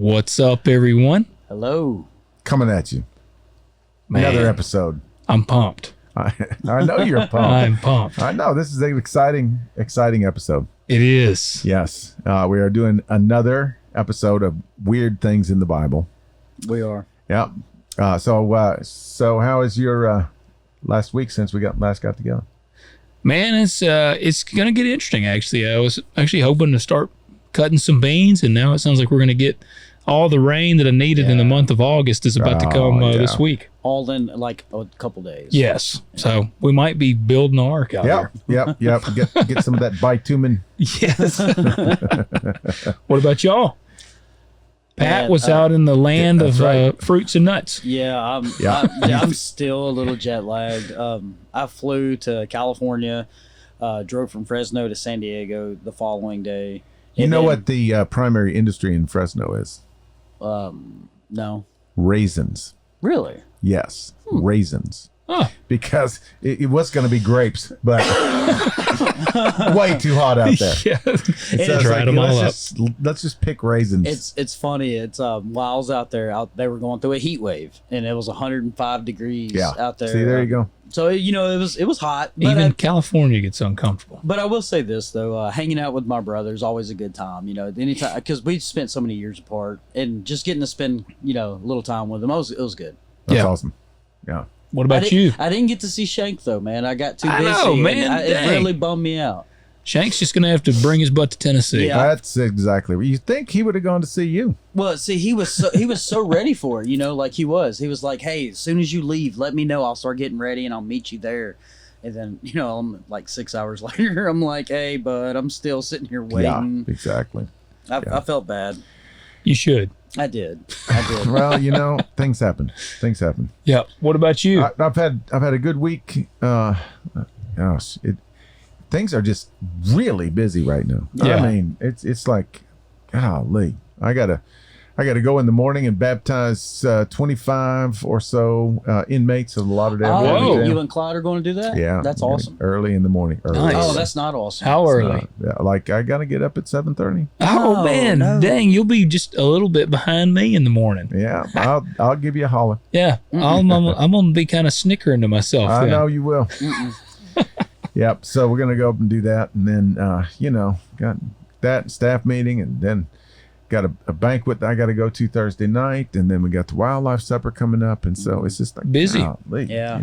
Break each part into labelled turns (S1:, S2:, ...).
S1: What's up, everyone?
S2: Hello.
S3: Coming at you.
S1: Man,
S3: Another episode.
S1: I'm pumped.
S3: I know you're pumped.
S1: I'm pumped.
S3: I know. This is an exciting episode.
S1: It is.
S3: Yes. We are doing another episode of Weird Things in the Bible.
S2: We are.
S3: Yep. So how is your last week since we last got together?
S1: Man, it's going to get interesting, actually. I was actually hoping to start cutting some beans, and now it sounds like we're going to get all the rain that I needed in the month of August is about to come this week.
S2: All in like a couple days.
S1: Yes. So we might be building an ark out there.
S3: Yep. Get some of that bitumen.
S1: Yes. What about y'all? Pat
S2: Man,
S1: was out in the land of
S3: right.
S1: fruits and nuts.
S2: Yeah, I'm still a little jet lagged. I flew to California, drove from Fresno to San Diego the following day.
S3: You know what the primary industry in Fresno is?
S2: No.
S3: Raisins.
S2: Really?
S3: Yes, raisins.
S1: Huh.
S3: Because it was going to be grapes, but way too hot out there.
S1: Yeah.
S3: So
S1: Dried them all up.
S3: let's just pick raisins.
S2: It's funny. It's while I was out there, they were going through a heat wave, and it was 105 degrees out there.
S3: See, there you go.
S2: So it was hot. But
S1: Even California gets uncomfortable.
S2: But I will say this though, hanging out with my brother is always a good time. You know, anytime because we spent so many years apart, and just getting to spend a little time with him, it was good.
S3: That's awesome. Yeah.
S1: What about you?
S2: I didn't get to see Shank though, man. I got too busy.
S1: I know, man.
S2: It really bummed me out.
S1: Shank's just going to have to bring his butt to Tennessee.
S2: Yeah.
S3: That's exactly. You think he would have gone to see you?
S2: Well, see, he was so ready for it. Like he was like, hey, as soon as you leave, let me know. I'll start getting ready and I'll meet you there. And then I'm like 6 hours later, I'm like, hey, bud, I'm still sitting here waiting.
S3: Yeah, exactly.
S2: I felt bad.
S1: You should.
S2: I did.
S3: Well, things happen.
S1: Yeah. What about you?
S3: I've had a good week. Things are just really busy right now.
S1: Yeah.
S3: I mean, it's like, golly, I gotta go in the morning and baptize 25 or so inmates of the Lauderdale.
S1: Whoa.
S2: You and Clyde are going to do that?
S3: Yeah,
S2: That's awesome.
S3: Early in the morning.
S1: Nice.
S2: Oh, that's not awesome.
S1: How early?
S3: Like I gotta get up at 7:30.
S1: Oh,
S2: No,
S1: man.
S2: no.
S1: Dang, you'll be just a little bit behind me in the morning.
S3: Yeah, I'll give you a holler.
S1: Yeah. I'm going to be kind of snickering to myself.
S3: I
S1: then.
S3: know you will. Yep. So we're gonna go up and do that, and then got that staff meeting, and then got a banquet that I got to go to Thursday night, and then we got the wildlife supper coming up, and so it's just like
S1: Busy.
S3: golly,
S2: Yeah.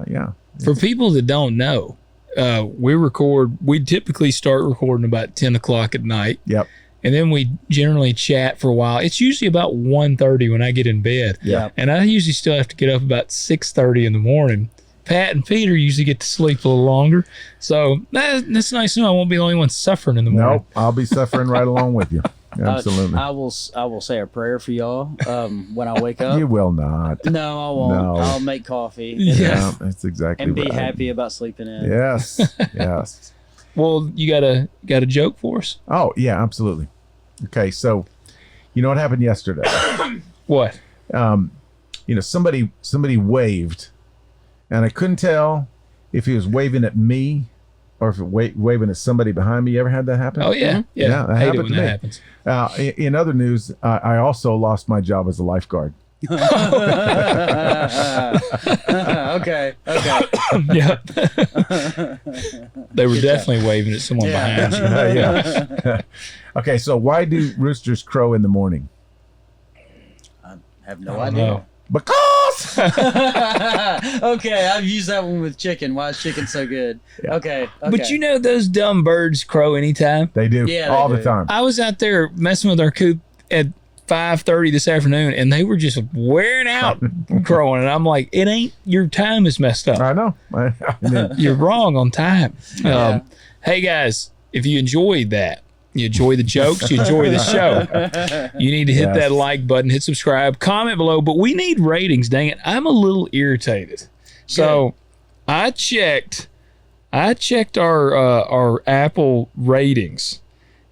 S3: Yeah.
S1: For people that don't know, we typically start recording about 10 o'clock at night.
S3: Yep.
S1: And then we generally chat for a while. It's usually about 1:30 when I get in bed.
S3: Yeah.
S1: And I usually still have to get up about 6:30 in the morning. Pat and Peter usually get to sleep a little longer. So that's nice to know I won't be the only one suffering in the morning.
S3: Nope. I'll be suffering right along with you. Absolutely.
S2: I will say a prayer for y'all when I wake up.
S3: You will not.
S2: No, I won't.
S3: No.
S2: I'll make coffee
S1: Yeah.
S3: No, that's exactly
S2: and be
S3: right.
S2: happy about sleeping in.
S3: Yes. Yes.
S1: Well, you got a joke for us?
S3: Oh yeah, absolutely. Okay, so you know what happened yesterday?
S1: What?
S3: Somebody waved, and I couldn't tell if he was waving at me or if it waving at somebody behind me. You ever had that happen?
S1: Oh, yeah. Yeah.
S3: Yeah, that
S1: I hate it
S3: happened
S1: when
S3: to
S1: that
S3: me.
S1: happens.
S3: In other news, I also lost my job as a lifeguard.
S2: Okay.
S1: Yeah. They were definitely waving at someone behind you.
S3: Yeah. Okay, so why do roosters crow in the morning?
S2: I have no
S1: I don't
S2: idea.
S1: know.
S3: Because
S2: Okay, I've used that one with chicken. Why is chicken so good?
S3: Yeah.
S2: Okay.
S1: But you know those dumb birds crow anytime.
S3: they do
S2: Yeah, they
S3: all
S2: do.
S3: the time.
S1: I was out there messing with our coop at 5:30 this afternoon, and they were just wearing out crowing. And I'm like, it ain't, your time is messed up.
S3: I know. I mean,
S1: You're wrong on time.
S2: Yeah.
S1: Hey guys, if you enjoyed that, you enjoy the jokes, you enjoy the show, you need to hit
S3: Yes.
S1: that like button, hit subscribe, comment below. But we need ratings. Dang it, I'm a little irritated. So I checked our Apple ratings,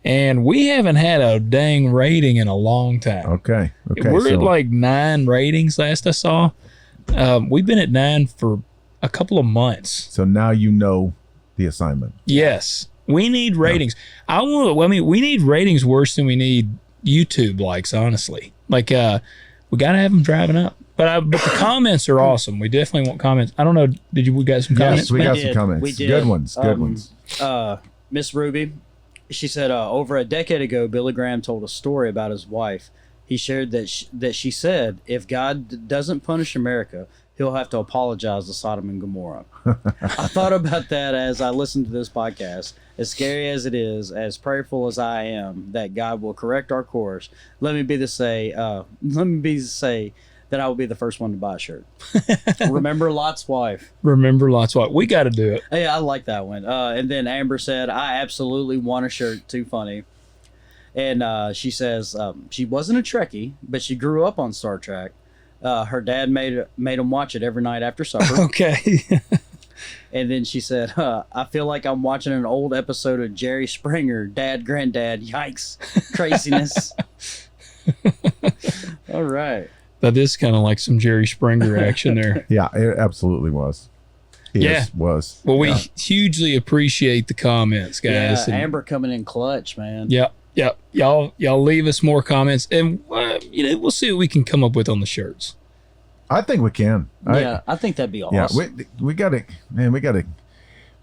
S1: and we haven't had a dang rating in a long time.
S3: okay.
S1: We're at like 9 ratings last I saw. We've been at 9 for a couple of months.
S3: So now you know the assignment.
S1: Yes, we need ratings. We need ratings worse than we need YouTube likes, honestly. Like, we got to have them driving up. But the comments are awesome. We definitely want comments. I don't know. We got some comments?
S3: Yes, we got some comments.
S2: We did.
S3: Good ones. Good ones.
S2: Miss Ruby, she said, over a decade ago, Billy Graham told a story about his wife. He shared that she said, if God doesn't punish America, he'll have to apologize to Sodom and Gomorrah. I thought about that as I listened to this podcast. As scary as it is, as prayerful as I am, that God will correct our course. Let me be to say that I will be the first one to buy a shirt. Remember Lot's wife.
S1: Remember Lot's wife. We got to do it.
S2: Yeah, I like that one. And then Amber said, I absolutely want a shirt. Too funny. And she says she wasn't a Trekkie, but she grew up on Star Trek. Her dad made him watch it every night after supper.
S1: Okay.
S2: And then she said, I feel like I'm watching an old episode of Jerry Springer, Dad, Granddad. Yikes. Craziness. All right.
S1: That is kind of like some Jerry Springer action there.
S3: Yeah, it absolutely was. Was.
S1: Well, we hugely appreciate the comments, guys.
S2: Yeah, Amber coming in clutch, man.
S1: Yep. Y'all leave us more comments, and we'll see what we can come up with on the shirts.
S3: I think we can.
S2: I think that'd be awesome.
S3: Yeah, we gotta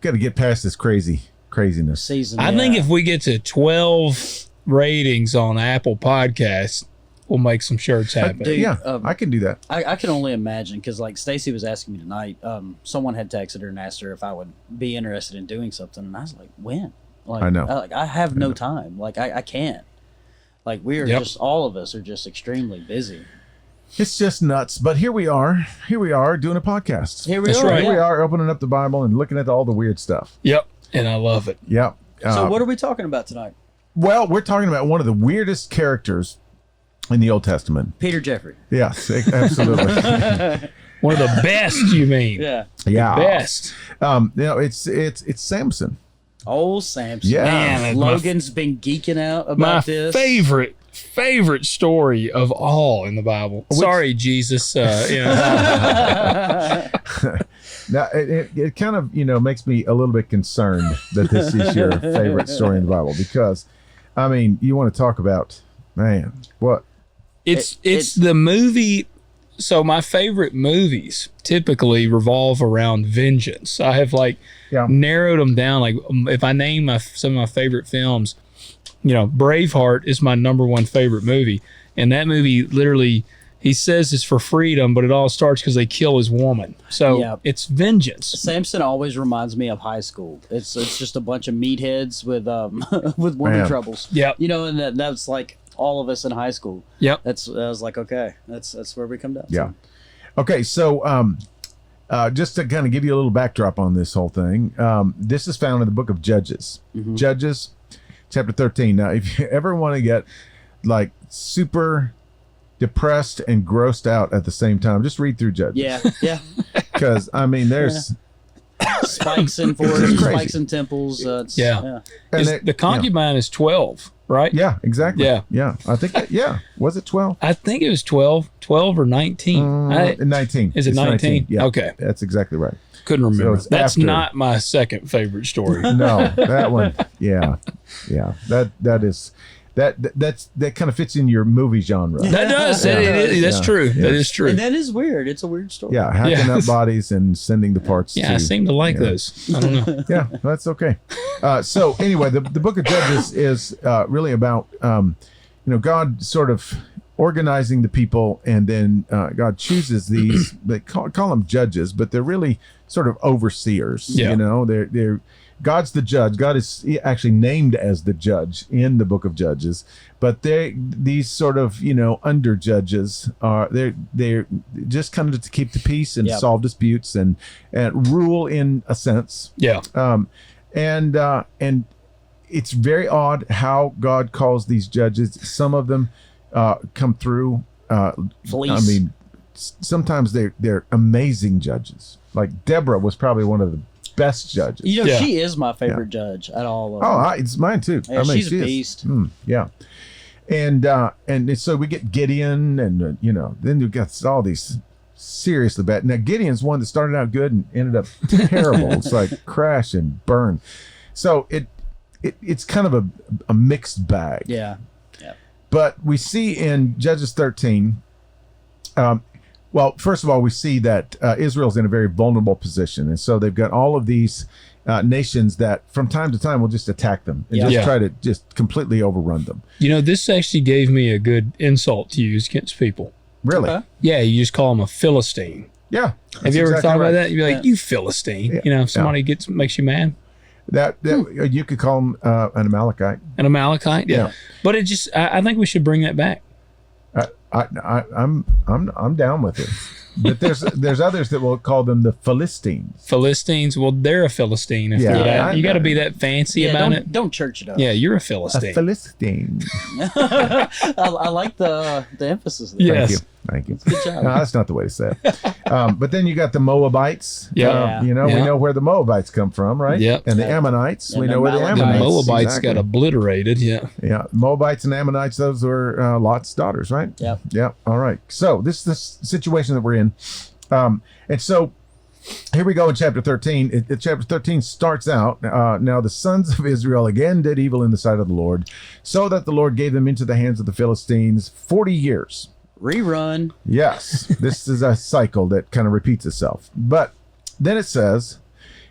S3: get past this craziness.
S2: Season.
S1: I think if we get to 12 ratings on Apple Podcasts, we'll make some shirts happen.
S2: Dude,
S3: I can do that.
S2: I can only imagine, because like Stacy was asking me tonight, someone had texted her and asked her if I would be interested in doing something, and I was like, when? Like,
S3: I know.
S2: I have no time. Like I can't. Like we are just, all of us are just extremely busy.
S3: It's just nuts. But here we are doing a podcast.
S2: Here we
S3: are opening up the Bible and looking at all the weird stuff.
S1: Yep. And I love it.
S3: Yep.
S2: So what are we talking about tonight?
S3: Well, we're talking about one of the weirdest characters in the Old Testament.
S2: Peter Jeffrey.
S3: Yes, absolutely.
S1: One of the best, you mean?
S2: Yeah.
S3: Yeah.
S1: The best.
S3: It's Samson.
S2: Old Samson.
S3: Yeah.
S2: Man, Logan's been geeking out about this.
S1: My favorite story of all in the Bible. Sorry, Jesus.
S3: Now, it kind of, makes me a little bit concerned that this is your favorite story in the Bible, because, I mean, you want to talk about, man, what?
S1: It's the movie. So my favorite movies typically revolve around vengeance. I have narrowed them down. Like if I name some of my favorite films, Braveheart is my number one favorite movie. And that movie literally, he says it's for freedom, but it all starts because they kill his woman. So it's vengeance.
S2: Samson always reminds me of high school. It's just a bunch of meatheads with with woman troubles.
S1: Yeah.
S2: And that's like all of us in high school.
S1: Yep.
S2: I was like, okay, that's where we come down.
S3: Yeah. Okay, so just to kind of give you a little backdrop on this whole thing, this is found in the book of Judges. Mm-hmm. Judges, chapter 13. Now, if you ever want to get like super depressed and grossed out at the same time, just read through Judges.
S2: Yeah.
S3: Because, I mean, there's...
S2: spikes in forests, spikes in temples.
S3: And
S1: the concubine is 12, right?
S3: Yeah, exactly.
S1: Yeah.
S3: I think, was it 12?
S1: I think it was 12 or 19.
S3: 19.
S1: Is it 19?
S3: Yeah,
S1: okay.
S3: That's exactly right.
S1: Couldn't remember.
S3: So
S1: that's not my second favorite story.
S3: No, that one. Yeah. That kind of fits in your movie genre.
S1: That does. That's true.
S3: Yeah.
S1: That is true.
S2: And that is weird. It's a weird story.
S3: Yeah, hacking up bodies and sending the parts.
S1: Yeah, I seem to like those. I don't know.
S3: Yeah, that's okay. So anyway, the book of Judges is really about God sort of organizing the people, and then God chooses these. They call them judges, but they're really sort of overseers.
S1: Yeah.
S3: They're God's the judge. God is actually named as the judge in the book of Judges, but these sort of under judges are they're just kind of to keep the peace and solve disputes and rule in a sense.
S1: Yeah.
S3: And it's very odd how God calls these judges. Some of them come through.
S2: Fleece.
S3: I mean, sometimes they're amazing judges. Like Deborah was probably one of the best judges.
S2: She is my favorite judge at all of them.
S3: It's mine too.
S2: Yeah, she's a beast.
S3: Yeah. And so we get Gideon, and then we got all these seriously bad. Now Gideon's one that started out good and ended up terrible. It's like crash and burn. So it's kind of a mixed bag.
S2: Yeah.
S3: But we see in Judges 13, well, first of all, we see that Israel's in a very vulnerable position. And so they've got all of these nations that from time to time will just attack them and just try to just completely overrun them.
S1: You know, this actually gave me a good insult to use against people.
S3: Really?
S2: Okay.
S1: Yeah, you just call them a Philistine.
S3: Yeah.
S1: Have you ever thought about that? You'd be like, you Philistine.
S3: Yeah.
S1: You know, if somebody makes you mad.
S3: That you could call them an Amalekite.
S1: An Amalekite? Yeah. But it just, I think we should bring that back.
S3: I'm down with it. But there's others that will call them the Philistines.
S1: Philistines, well, they're a Philistine. If they're that. You got to be that fancy about it.
S2: Don't church it up.
S1: Yeah, you're a Philistine.
S3: A Philistine.
S2: I like the emphasis there.
S1: Yes.
S3: Thank you.
S2: Good job.
S3: No, that's not the way to say it. But then you got the Moabites.
S1: Yeah.
S3: We know where the Moabites come from, right?
S1: Yep.
S3: And the Ammonites,
S2: And
S3: we
S2: the
S3: know where the
S2: Amalekites.
S1: The
S3: Ammonites.
S1: Moabites got obliterated. Yeah.
S3: Yeah, Moabites and Ammonites, those were Lot's daughters, right?
S2: Yep.
S3: Yeah. All right. So this is the situation that we're in. And so here we go in chapter 13. Chapter 13 starts out, now the sons of Israel again did evil in the sight of the Lord, so that the Lord gave them into the hands of the Philistines 40 years.
S2: Rerun.
S3: Yes, this is a cycle that kind of repeats itself. But then it says,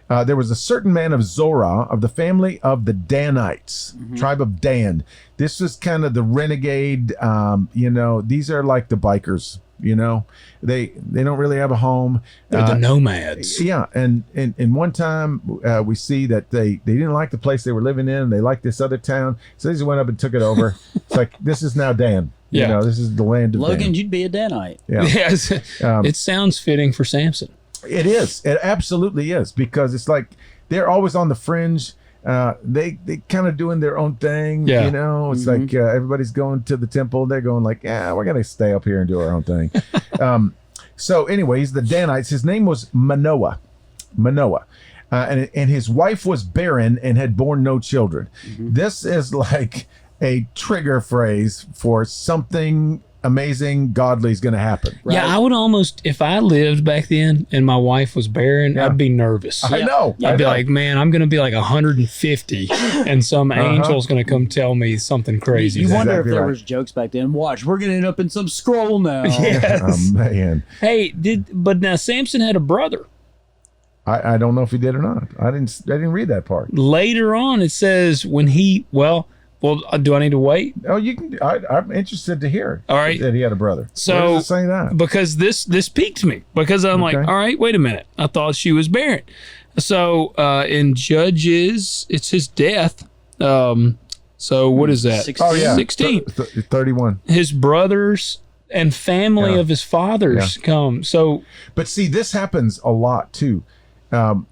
S3: there was a certain man of Zorah of the family of the Danites, tribe of Dan. This is kind of the renegade, these are like the bikers, they don't really have a home.
S1: They're the nomads.
S3: Yeah, and one time we see that they didn't like the place they were living in. They liked this other town, so they just went up and took it over. It's like, this is now Dan.
S1: Yeah.
S3: This is the land of
S2: Logan,
S3: Dan.
S2: you'd be a Danite.
S3: Yeah.
S1: Yes. It sounds fitting for Samson.
S3: It is. It absolutely is, because it's like they're always on the fringe. They kind of doing their own thing.
S1: Yeah.
S3: It's like everybody's going to the temple. They're going like, we're gonna stay up here and do our own thing. So, anyways, the Danites. His name was Manoah, and his wife was barren and had borne no children. This is like a trigger phrase for something amazing, godly is going to happen.
S2: Right.
S1: Yeah, I would almost, if I lived back then and my wife was barren, I'd be nervous.
S3: I know.
S1: I'd be like, man, I'm going to be like 150 and some angel's going to come tell me something crazy.
S2: You wonder
S3: Exactly
S2: if there
S3: right.
S2: was jokes back then. Watch, we're going to end up in some scroll now.
S1: Yes.
S3: Oh, man.
S1: Hey, but now Samson had a brother.
S3: I don't know if he did or not. I didn't read that part.
S1: Later on, it says when he, well, do I need to wait?
S3: Oh, you can. I'm interested to hear.
S1: All right.
S3: That he had a brother.
S1: So,
S3: where does it say that?
S1: Because this piqued me, because I'm like,
S3: Okay.
S1: all right, wait a minute. I thought she was barren. So in Judges, it's his death. So what is that?
S2: 16.
S3: Oh yeah,
S1: 16.
S3: 31.
S1: His brothers and family of his fathers come. So,
S3: But see, this happens a lot too.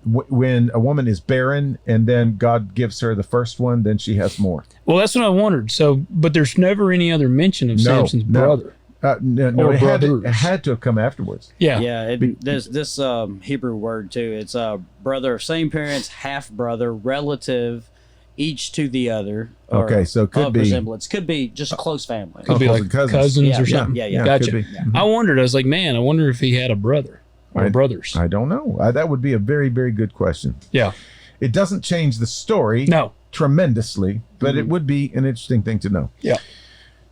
S3: When a woman is barren and then God gives her the first one, then she has more.
S1: well, that's what I wondered. So, but there's never any other mention of Samson's brother.
S3: No,
S1: Or
S3: it
S1: brothers.
S3: had to have come afterwards.
S1: Yeah.
S2: Yeah, there's this Hebrew word too. It's brother, same parents, half brother, relative, each to the other. Or
S3: Okay, so it could
S2: of
S3: be-
S2: resemblance. Could be just a close family.
S1: Could be
S3: close
S1: like
S3: cousins.
S1: cousins or something.
S2: Yeah,
S1: Gotcha.
S3: could be.
S1: I wondered. I was like, man, I wonder if he had a brother or brothers.
S3: I don't know. That would be a very, very good question.
S1: Yeah.
S3: It doesn't change the story
S1: No.
S3: tremendously, but it would be an interesting thing to know.
S1: Yeah.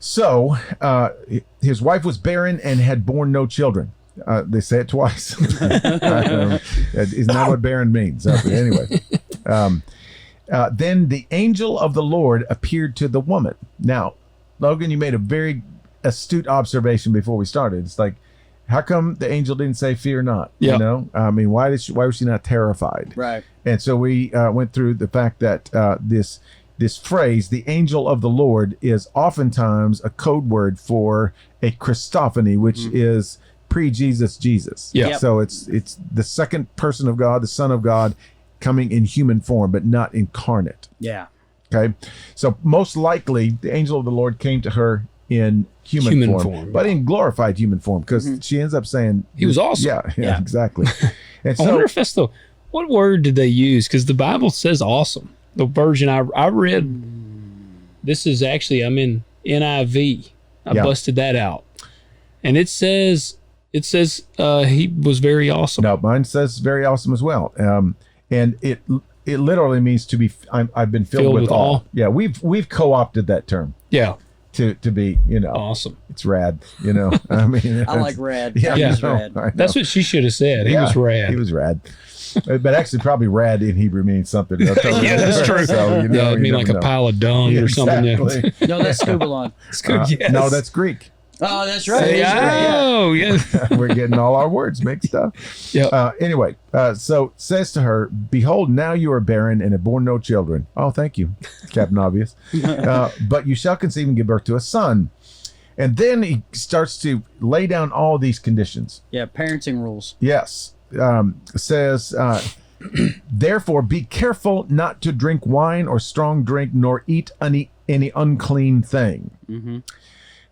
S3: So his wife was barren and had borne no children. They say it twice. Isn't that what barren means? Okay, anyway. Then the angel of the Lord appeared to the woman. Now, Logan, you made a very astute observation before we started. It's like, how come the angel didn't say "fear not"?
S1: Yeah.
S3: You know, I mean, why was she not terrified?
S2: Right.
S3: And so we went through the fact that this phrase, the angel of the Lord, is oftentimes a code word for a Christophany, which is pre-Jesus Jesus.
S1: Yeah.
S2: Yep.
S3: So it's the second person of God, the Son of God, coming in human form, but not incarnate.
S2: Yeah.
S3: Okay. So most likely the angel of the Lord came to her in human form, but in glorified human form, because she ends up saying
S1: He was awesome.
S3: Yeah, exactly. And
S1: I wonder
S3: so
S1: if that's what word did they use? Because the Bible says awesome. The version I read, this is actually, I'm in NIV. I busted that out. And it says he was very awesome.
S3: no, mine says very awesome as well. And it literally means to be. I've been filled with awe. Yeah, we've co-opted that term.
S1: Yeah.
S3: to be,
S1: awesome.
S3: It's rad, I mean,
S2: I like rad.
S3: Yeah,
S2: He
S1: yeah.
S2: was rad.
S3: I know.
S1: That's what she should have said. He was rad.
S3: He was rad. But actually, probably rad in Hebrew means something.
S1: Yeah, that's true.
S3: So,
S1: Yeah, it'd mean like a pile of dung or something. Yeah.
S3: Exactly.
S2: No, that's scuba line.
S1: It's good. Yes.
S3: No, that's Greek.
S2: Oh, that's right. It is great, yeah.
S1: Oh, yeah.
S3: We're getting all our words mixed up.
S1: Yep.
S3: Anyway, so says to her, "Behold, now you are barren and have borne no children." Oh, thank you, Captain Obvious. But you shall conceive and give birth to a son. And then he starts to lay down all these conditions.
S2: Yeah, parenting rules.
S3: Yes. Says, therefore, be careful not to drink wine or strong drink, nor eat any unclean thing.
S2: Mm-hmm.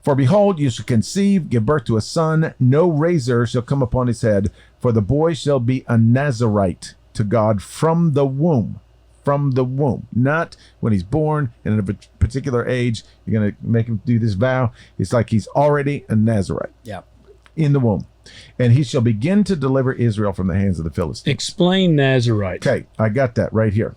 S3: For behold, you shall conceive, give birth to a son. No razor shall come upon his head, for the boy shall be a Nazarite to God from the womb. From the womb. Not when he's born and at a particular age, you're going to make him do this vow. It's like he's already a Nazarite.
S2: Yeah.
S3: In the womb. And he shall begin to deliver Israel from the hands of the Philistines.
S1: Explain Nazarite.
S3: Okay, I got that right here.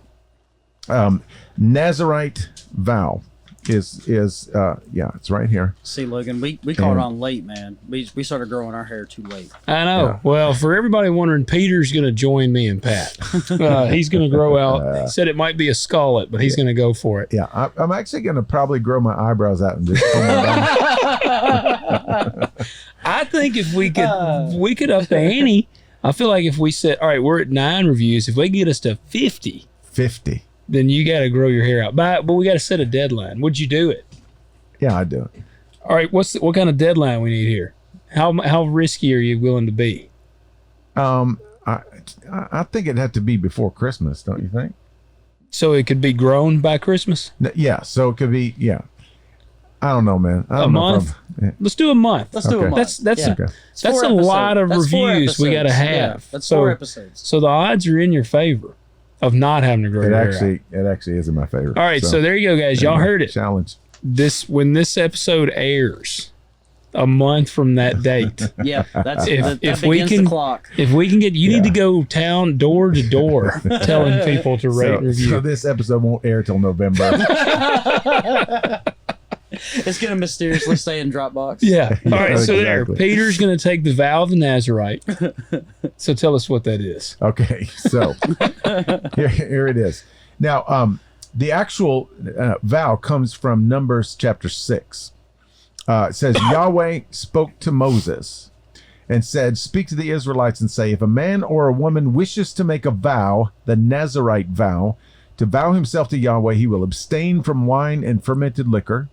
S3: Nazarite vow is it's right here.
S2: See, Logan, we caught on late, man. We started growing our hair too late.
S1: I know.
S3: Yeah.
S1: Well, for everybody wondering, Peter's going to join me and Pat. He's going to grow out. He said it might be a skullet, but he's going to go for it.
S3: Yeah, I'm actually going to probably grow my eyebrows out and just pull them down.
S1: I think if we could up the ante. I feel like if we said, all right, we're at 9 reviews. If we get us to 50,
S3: 50.
S1: then you got to grow your hair out. But we got to set a deadline. Would you do it?
S3: Yeah, I do it.
S1: All right, what kind of deadline we need here? How risky are you willing to be?
S3: I think it'd have to be before Christmas, don't you think?
S1: So it could be grown by Christmas?
S3: Yeah, so it could be, yeah. I don't know, man. I don't
S1: A
S3: know
S1: month? Let's do a month.
S2: Let's do a month.
S1: That's
S2: yeah.
S3: okay.
S1: That's a lot of reviews we got to have.
S2: Yeah, that's 4 episodes.
S1: So the odds are in your favor of not having to grow your hair out.
S3: It actually isn't my favorite.
S1: All right, so there you go, guys. Y'all heard it.
S3: Challenge.
S1: When this episode airs, a month from that date.
S2: Yeah, that
S1: if
S2: begins
S1: we can,
S2: the clock.
S1: If we can get, you need to go door to door telling people to rate and review.
S3: So this episode won't air till November.
S2: It's going to mysteriously stay in Dropbox.
S1: Yeah. All right. So there,
S3: Exactly.
S1: Peter's going to take the vow of the Nazarite. So tell us what that is.
S3: Okay, so here it is. Now, the actual vow comes from Numbers chapter 6. It says, Yahweh spoke to Moses and said, "Speak to the Israelites and say, if a man or a woman wishes to make a vow, the Nazarite vow, to vow himself to Yahweh, he will abstain from wine and fermented liquor.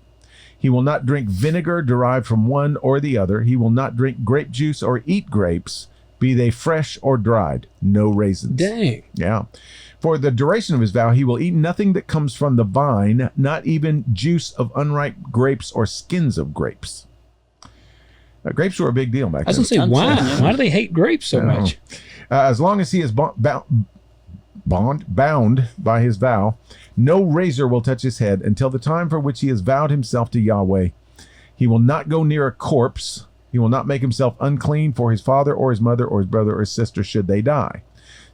S3: He will not drink vinegar derived from one or the other. He will not drink grape juice or eat grapes, be they fresh or dried. No raisins."
S1: Dang.
S3: Yeah. For the duration of his vow, he will eat nothing that comes from the vine, not even juice of unripe grapes or skins of grapes. Grapes were a big deal back
S1: I was
S3: then.
S1: going to say, why? Why do they hate grapes so much?
S3: As long as he is bound by his vow, no razor will touch his head until the time for which he has vowed himself to Yahweh. He will not go near a corpse. He will not make himself unclean for his father or his mother or his brother or his sister should they die,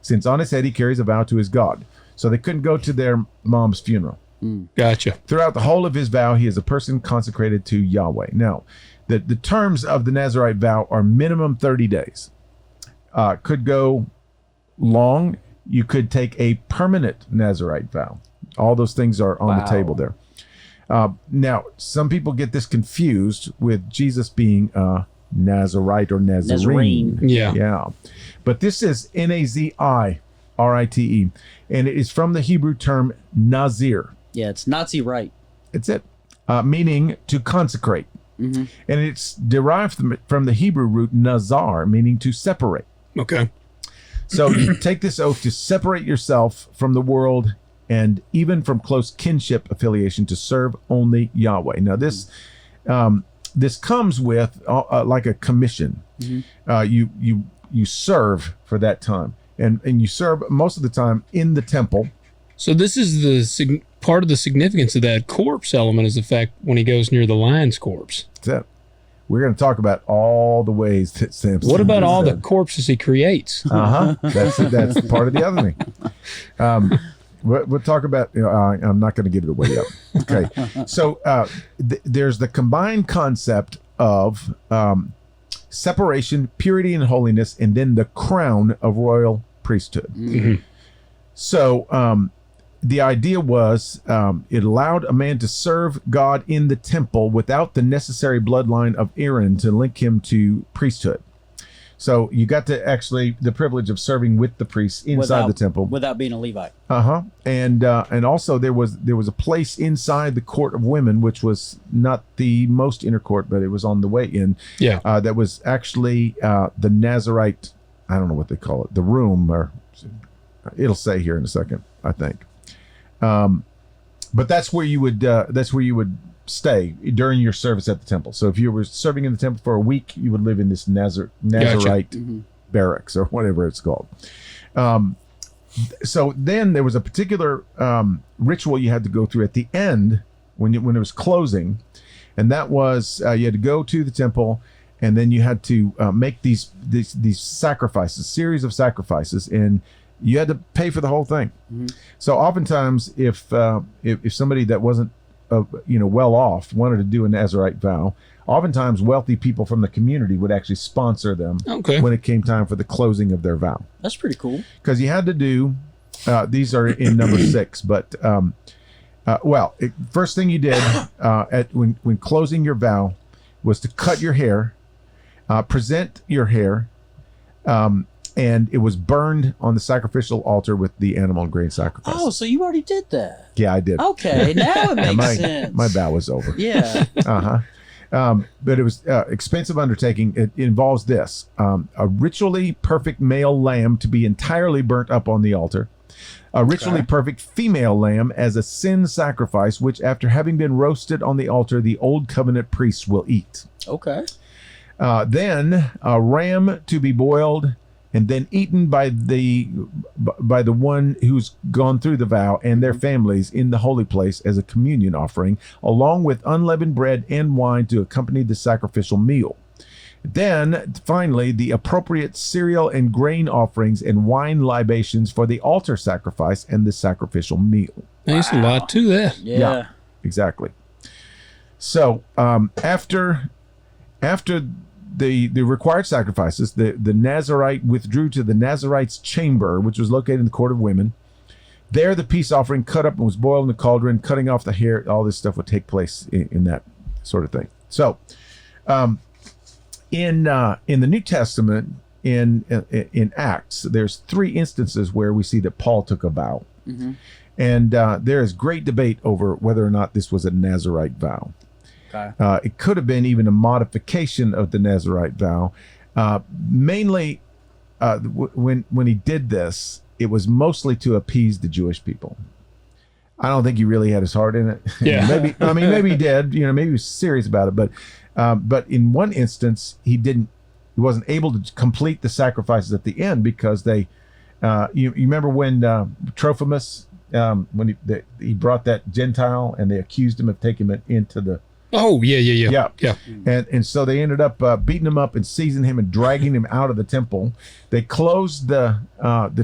S3: since on his head he carries a vow to his God. So they couldn't go to their mom's funeral.
S1: Gotcha.
S3: Throughout the whole of his vow, he is a person consecrated to Yahweh. Now, the terms of the Nazarite vow are minimum 30 days. Could go long. You could take a permanent Nazarite vow. All those things are on the table there. Now, some people get this confused with Jesus being Nazarite or Nazarene.
S1: Yeah.
S3: Yeah. But this is Nazirite, and it is from the Hebrew term Nazir.
S2: Yeah, it's Nazi right.
S3: It's it. Meaning to consecrate.
S2: Mm-hmm.
S3: And it's derived from the Hebrew root nazar, meaning to separate.
S1: Okay.
S3: So you take this oath to separate yourself from the world and even from close kinship affiliation to serve only Yahweh. Now this comes with like a commission. Mm-hmm. You serve for that time, and you serve most of the time in the temple.
S1: So this is the part of the significance of that corpse element is the fact when he goes near the lion's corpse.
S3: That's it. We're going to talk about all the ways that Samson.
S1: What about all the corpses he creates?
S3: That's part of the other thing. We'll talk about. I'm not going to give it away yet. Okay. So there's the combined concept of separation, purity, and holiness, and then the crown of royal priesthood.
S1: Mm-hmm.
S3: So the idea was it allowed a man to serve God in the temple without the necessary bloodline of Aaron to link him to priesthood. So you got to actually the privilege of serving with the priests inside the temple
S2: without being a Levite.
S3: And also there was a place inside the court of women, which was not the most inner court, but it was on the way in.
S1: Yeah.
S3: That was actually the Nazarite. I don't know what they call it, the room, or it'll say here in a second, I think. But that's where you would stay during your service at the temple. So if you were serving in the temple for a week, you would live in this Nazarite barracks or whatever it's called. So then there was a particular ritual you had to go through at the end when it was closing, and that was you had to go to the temple, and then you had to make these sacrifices, series of sacrifices, and you had to pay for the whole thing. Mm-hmm. So oftentimes, if somebody that wasn't well off wanted to do a Nazarite vow, oftentimes wealthy people from the community would actually sponsor them when it came time for the closing of their vow.
S2: That's pretty cool.
S3: Because you had to do, these are in number 6, but first thing you did when closing your vow was to cut your hair, present your hair, and it was burned on the sacrificial altar with the animal and grain sacrifice.
S2: Oh, so you already did that?
S3: Yeah, I did.
S2: Okay, now it makes sense.
S3: My vow was over.
S2: Yeah.
S3: But it was expensive undertaking. It involves this: a ritually perfect male lamb to be entirely burnt up on the altar, a ritually perfect female lamb as a sin sacrifice, which, after having been roasted on the altar, the old covenant priests will eat.
S2: Okay.
S3: Then a ram to be boiled and then eaten by the one who's gone through the vow and their families in the holy place as a communion offering, along with unleavened bread and wine to accompany the sacrificial meal. Then, finally, the appropriate cereal and grain offerings and wine libations for the altar sacrifice and the sacrificial meal.
S1: There's a lot to that.
S2: Yeah,
S3: exactly. So, after the required sacrifices, the Nazarite withdrew to the Nazarite's chamber, which was located in the court of women. There, the peace offering cut up and was boiled in the cauldron, cutting off the hair. All this stuff would take place in that sort of thing. So, in the New Testament, in Acts, there's 3 instances where we see that Paul took a vow, and there is great debate over whether or not this was a Nazarite vow. Okay. It could have been even a modification of the Nazarite vow. Mainly, when he did this, it was mostly to appease the Jewish people. I don't think he really had his heart in it.
S1: Yeah.
S3: maybe he did. Maybe he was serious about it. But in one instance, he wasn't able to complete the sacrifices at the end because they. You remember when Trophimus, when he brought that Gentile and they accused him of taking it into the.
S1: Oh, yeah.
S3: And so they ended up beating him up and seizing him and dragging him out of the temple. They closed the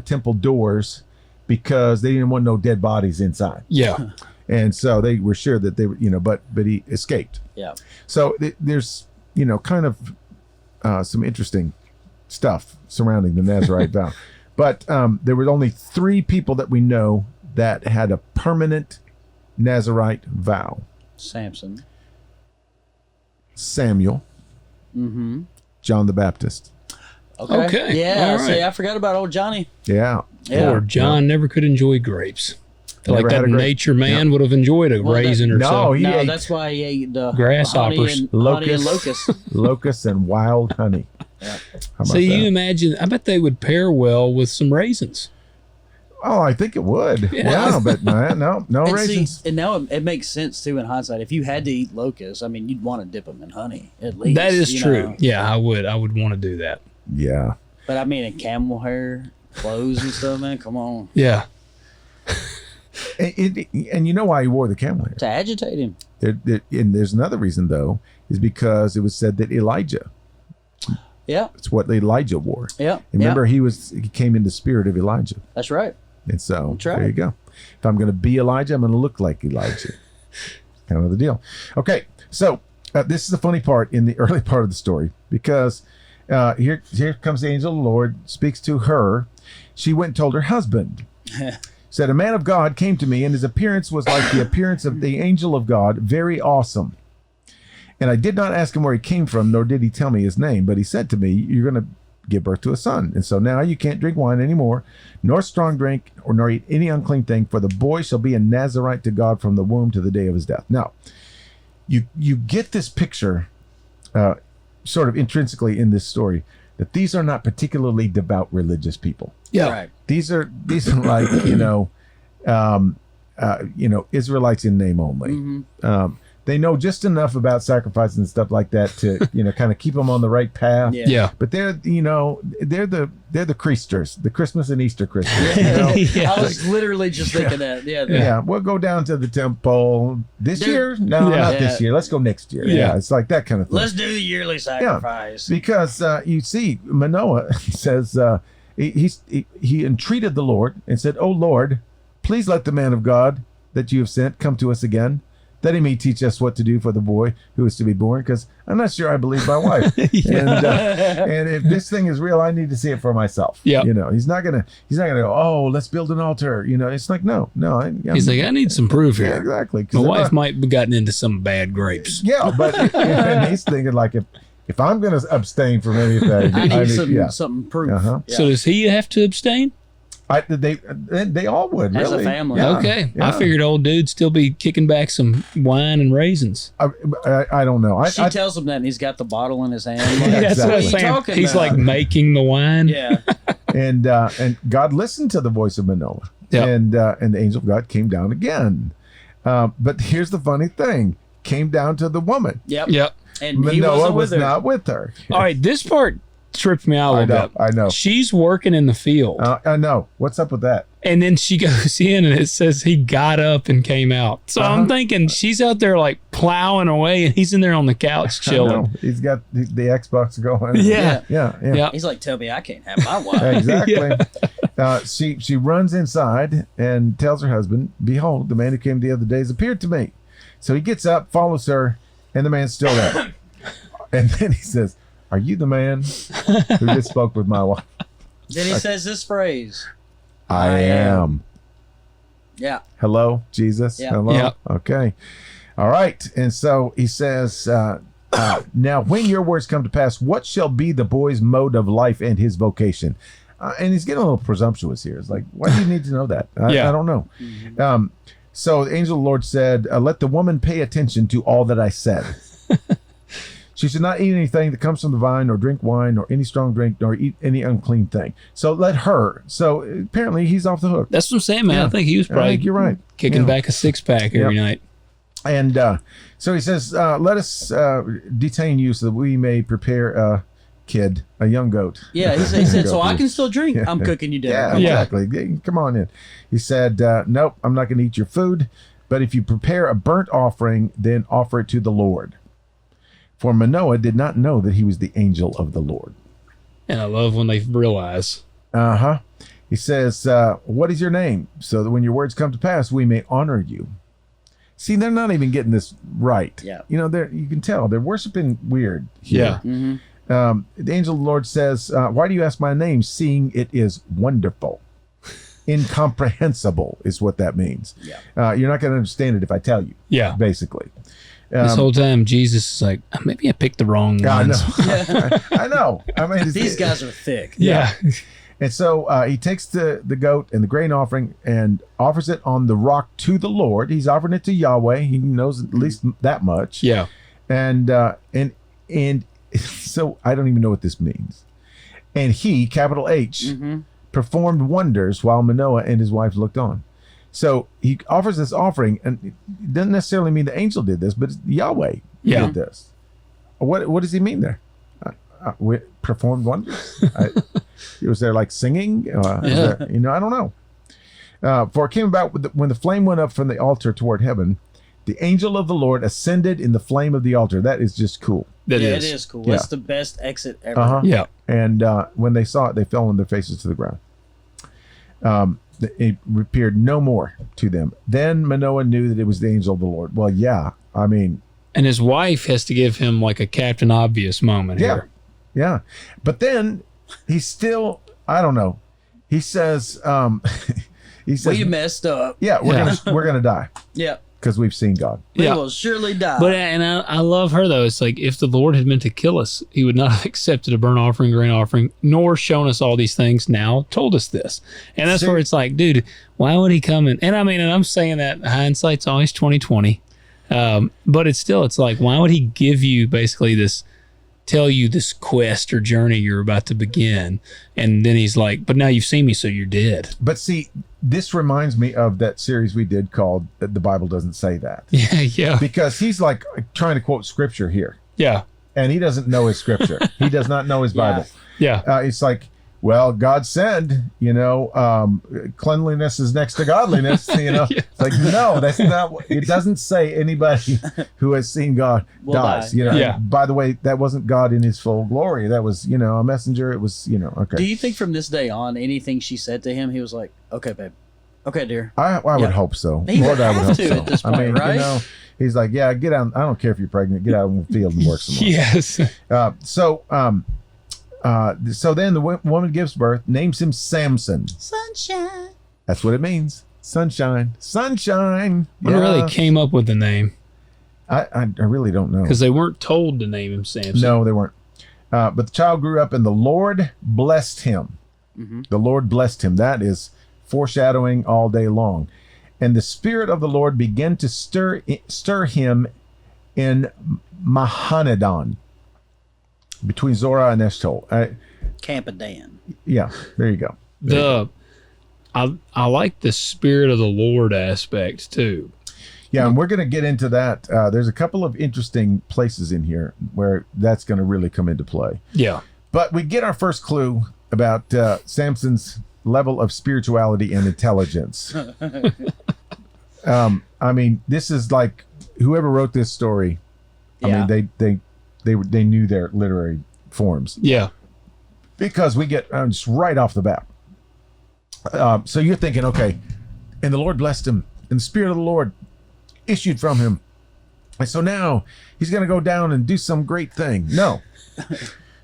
S3: temple doors because they didn't want no dead bodies inside.
S1: Yeah.
S3: And so they were sure that they were, but he escaped.
S2: Yeah.
S3: So there's, kind of some interesting stuff surrounding the Nazarite vow. But there were only 3 people that we know that had a permanent Nazarite vow.
S2: Samson.
S3: Samuel, John the Baptist.
S2: Okay. Yeah.
S1: All right.
S2: See, I forgot about old Johnny.
S3: Yeah.
S1: Poor John never could enjoy grapes. I feel like that nature man would have enjoyed a raisin or something.
S3: He ate
S2: that's why he ate the
S1: grasshoppers,
S2: honey and locusts.
S3: Locusts and wild honey.
S2: Yeah.
S1: So you imagine? I bet they would pair well with some raisins.
S3: Oh, I think it would. Yeah, but no raisins.
S2: See, and now it makes sense too in hindsight. If you had to eat locusts, you'd want to dip them in honey at least.
S1: That is true. Yeah, I would. I would want to do that.
S3: Yeah.
S2: But in camel hair, clothes and stuff, man. Come on.
S1: Yeah.
S3: And you know why he wore the camel hair?
S2: To agitate him.
S3: And there's another reason though, is because it was said that Elijah.
S2: Yeah.
S3: It's what Elijah wore.
S2: Yeah.
S3: Remember, he came in the spirit of Elijah.
S2: That's right.
S3: And so
S2: That's right.
S3: there you go. If I'm going to be Elijah, I'm going to look like Elijah. Kind of the deal. Okay, so this is the funny part in the early part of the story, because here comes the angel of the Lord, speaks to her. She went and told her husband. Said, a man of God came to me, and his appearance was like the appearance of the angel of God, very awesome. And I did not ask him where he came from, nor did he tell me his name. But he said to me, you're going to give birth to a son. And so now you can't drink wine anymore, nor strong drink, nor eat any unclean thing, for the boy shall be a Nazarite to God from the womb to the day of his death. Now, you get this picture sort of intrinsically in this story, that these are not particularly devout religious people.
S1: Yeah.
S2: Right.
S3: These are like, Israelites in name only.
S2: Mm-hmm.
S3: They know just enough about sacrifice and stuff like that to, kind of keep them on the right path.
S2: Yeah.
S3: But they're the Christers, the Christmas and Easter Christmas.
S2: I was literally just thinking that.
S3: Yeah. We'll go down to the temple this year. No, not this year. Let's go next year. Yeah. It's like that kind of thing.
S2: Let's do the yearly sacrifice.
S3: Because you see, Manoah says he entreated the Lord and said, "Oh Lord, please let the man of God that you have sent come to us again, that he may teach us what to do for the boy who is to be born, because I'm not sure I believe my wife. And if this thing is real, I need to see it for myself."
S1: Yeah.
S3: He's not gonna go, "Oh, let's build an altar." It's like, no.
S1: He's like, I need some proof here.
S3: Yeah, exactly.
S1: My wife might have gotten into some bad grapes.
S3: Yeah, but and he's thinking like, if I'm going to abstain from anything,
S2: I need something proof.
S3: Uh-huh.
S2: Yeah.
S1: So does he have to abstain?
S3: They all would,
S2: As
S3: really.
S2: a family.
S3: Yeah.
S1: Okay.
S3: Yeah.
S1: I figured old dude'd still be kicking back some wine and raisins.
S3: I don't know.
S2: She tells him that, and he's got the bottle in his hand. Like,
S3: Yeah,
S1: That's what I'm
S3: exactly.
S2: What are you
S1: saying.
S2: talking
S1: He's
S2: about?
S1: like making the wine.
S2: Yeah.
S3: And God listened to the voice of Manoah.
S1: Yep.
S3: And the angel of God came down again. But here's the funny thing. Came down to the woman.
S2: Yep.
S1: Yep.
S2: And he
S3: Manoah
S2: wasn't
S3: was
S2: with her.
S3: not with her.
S1: All right. This part tripped me out a little bit.
S3: I know.
S1: She's working in the field.
S3: I know. What's up with that?
S1: And then she goes in and it says he got up and came out. So I'm thinking she's out there like plowing away and he's in there on the couch
S3: I know.
S1: chilling.
S3: He's got the Xbox going.
S1: Yeah.
S3: Yeah.
S2: He's like, tell me I can't have my wife.
S3: Exactly. She runs inside and tells her husband, "Behold, the man who came the other day has appeared to me." So he gets up, follows her, and the man's still there. And then he says, "Are you the man who just spoke with my wife?"
S2: Then he says this phrase.
S3: I am.
S2: Yeah.
S3: Hello, Jesus.
S2: Yeah.
S3: Hello.
S1: Yeah.
S3: Okay. All right. And so he says, now when your words come to pass, what shall be the boy's mode of life and his vocation? And he's getting a little presumptuous here. It's like, why do you need to know that? I don't know.
S2: Mm-hmm.
S3: So the angel of the Lord said, let the woman pay attention to all that I said. She should not eat anything that comes from the vine, or drink wine, or any strong drink, nor eat any unclean thing. So let her. So apparently he's off the hook.
S1: That's what I'm saying, man.
S3: Yeah.
S1: I think he was
S3: I
S1: probably
S3: think you're right.
S1: kicking
S3: Yeah.
S1: back a 6-pack every night.
S3: And so he says, let us detain you so that we may prepare a young goat.
S2: Yeah. He said, so I can still drink. I'm cooking you dinner.
S3: Yeah, exactly. Come on in. He said, nope, I'm not going to eat your food. But if you prepare a burnt offering, then offer it to the Lord. For Manoah did not know that he was the angel of the Lord.
S1: And I love when they realize.
S3: He says, what is your name? So that when your words come to pass, we may honor you. See, they're not even getting this right.
S2: Yeah.
S3: You can tell they're worshiping weird here.
S1: Yeah.
S2: Mm-hmm.
S3: The angel of the Lord says, why do you ask my name, seeing it is wonderful? Incomprehensible is what that means.
S2: Yeah.
S3: You're not going to understand it if I tell you.
S1: Yeah.
S3: Basically.
S1: This whole time, Jesus is like, maybe I picked the wrong ones.
S3: I know. I mean,
S2: These guys are thick.
S1: Yeah.
S3: And so he takes the goat and the grain offering and offers it on the rock to the Lord. He's offering it to Yahweh. He knows at least that much.
S1: Yeah.
S3: And so I don't even know what this means. And he, capital H, performed wonders while Manoah and his wife looked on. So he offers this offering, and it doesn't necessarily mean the angel did this, but it's Yahweh did this. What does he mean there? We performed wonders. Was there like singing? I don't know. For it came about when the flame went up from the altar toward heaven, the angel of the Lord ascended in the flame of the altar. That is just cool.
S1: It
S2: It is cool.
S3: Yeah.
S2: That's the best exit ever.
S1: Yeah.
S3: And when they saw it, they fell on their faces to the ground. it appeared no more to them. Then Manoah knew that it was the angel of the Lord. Well, yeah, I mean,
S1: and his wife has to give him like a Captain Obvious moment here.
S3: Yeah. But then he's still, I don't know. He says, he says,
S2: we messed up.
S3: yeah, we're gonna die.
S2: Yeah.
S3: Because we've seen God.
S2: We will surely die.
S1: But I love her though. It's like if the Lord had meant to kill us, he would not have accepted a burnt offering, grain offering, nor shown us all these things. Now told us this, and that's where it's like, dude, why would he come in? And I mean, and I'm saying that hindsight's always 20/20, but it's like, why would he give you basically tell you this quest or journey you're about to begin, and then he's like, but now you've seen me, so you're dead.
S3: But see, this reminds me of that series we did called The Bible Doesn't Say That.
S1: Yeah.
S3: Because he's like trying to quote scripture here.
S1: Yeah.
S3: And he doesn't know his scripture. He does not know his Bible.
S1: Yeah.
S3: It's like, well, God said, cleanliness is next to godliness. It's like, no, that's not what it doesn't say. Anybody who has seen God dies.
S2: die.
S3: By the way, that wasn't God in his full glory. That was, a messenger. It was, okay.
S2: Do you think from this day on, anything she said to him, he was like, okay, babe. Okay, dear.
S3: I would hope so.
S2: He would
S3: I would
S2: have
S3: hope
S2: to
S3: so.
S2: at this point, right?
S3: He's like, yeah, get out. I don't care if you're pregnant. Get out in the field and work some more.
S1: Yes.
S3: So then the woman gives birth, names him Samson.
S2: Sunshine.
S3: That's what it means. Sunshine. Sunshine.
S1: I really came up with the name.
S3: I really don't know.
S1: Because they weren't told to name him Samson.
S3: No, they weren't. But the child grew up and the Lord blessed him. Mm-hmm. The Lord blessed him. That is foreshadowing all day long. And the Spirit of the Lord began to stir him in Mahanadan, between Zorah and Eshtaol.
S2: Camp of Dan.
S3: Yeah, there you go.
S1: I like the Spirit of the Lord aspect too.
S3: Yeah, and we're going to get into that. There's a couple of interesting places in here where that's going to really come into play.
S1: Yeah.
S3: But we get our first clue about Samson's level of spirituality and intelligence. I mean, this is like whoever wrote this story. I mean, they knew their literary forms.
S1: Yeah.
S3: Because we get just right off the bat. So you're thinking, okay, and the Lord blessed him, and the Spirit of the Lord issued from him. And so now he's going to go down and do some great thing. No.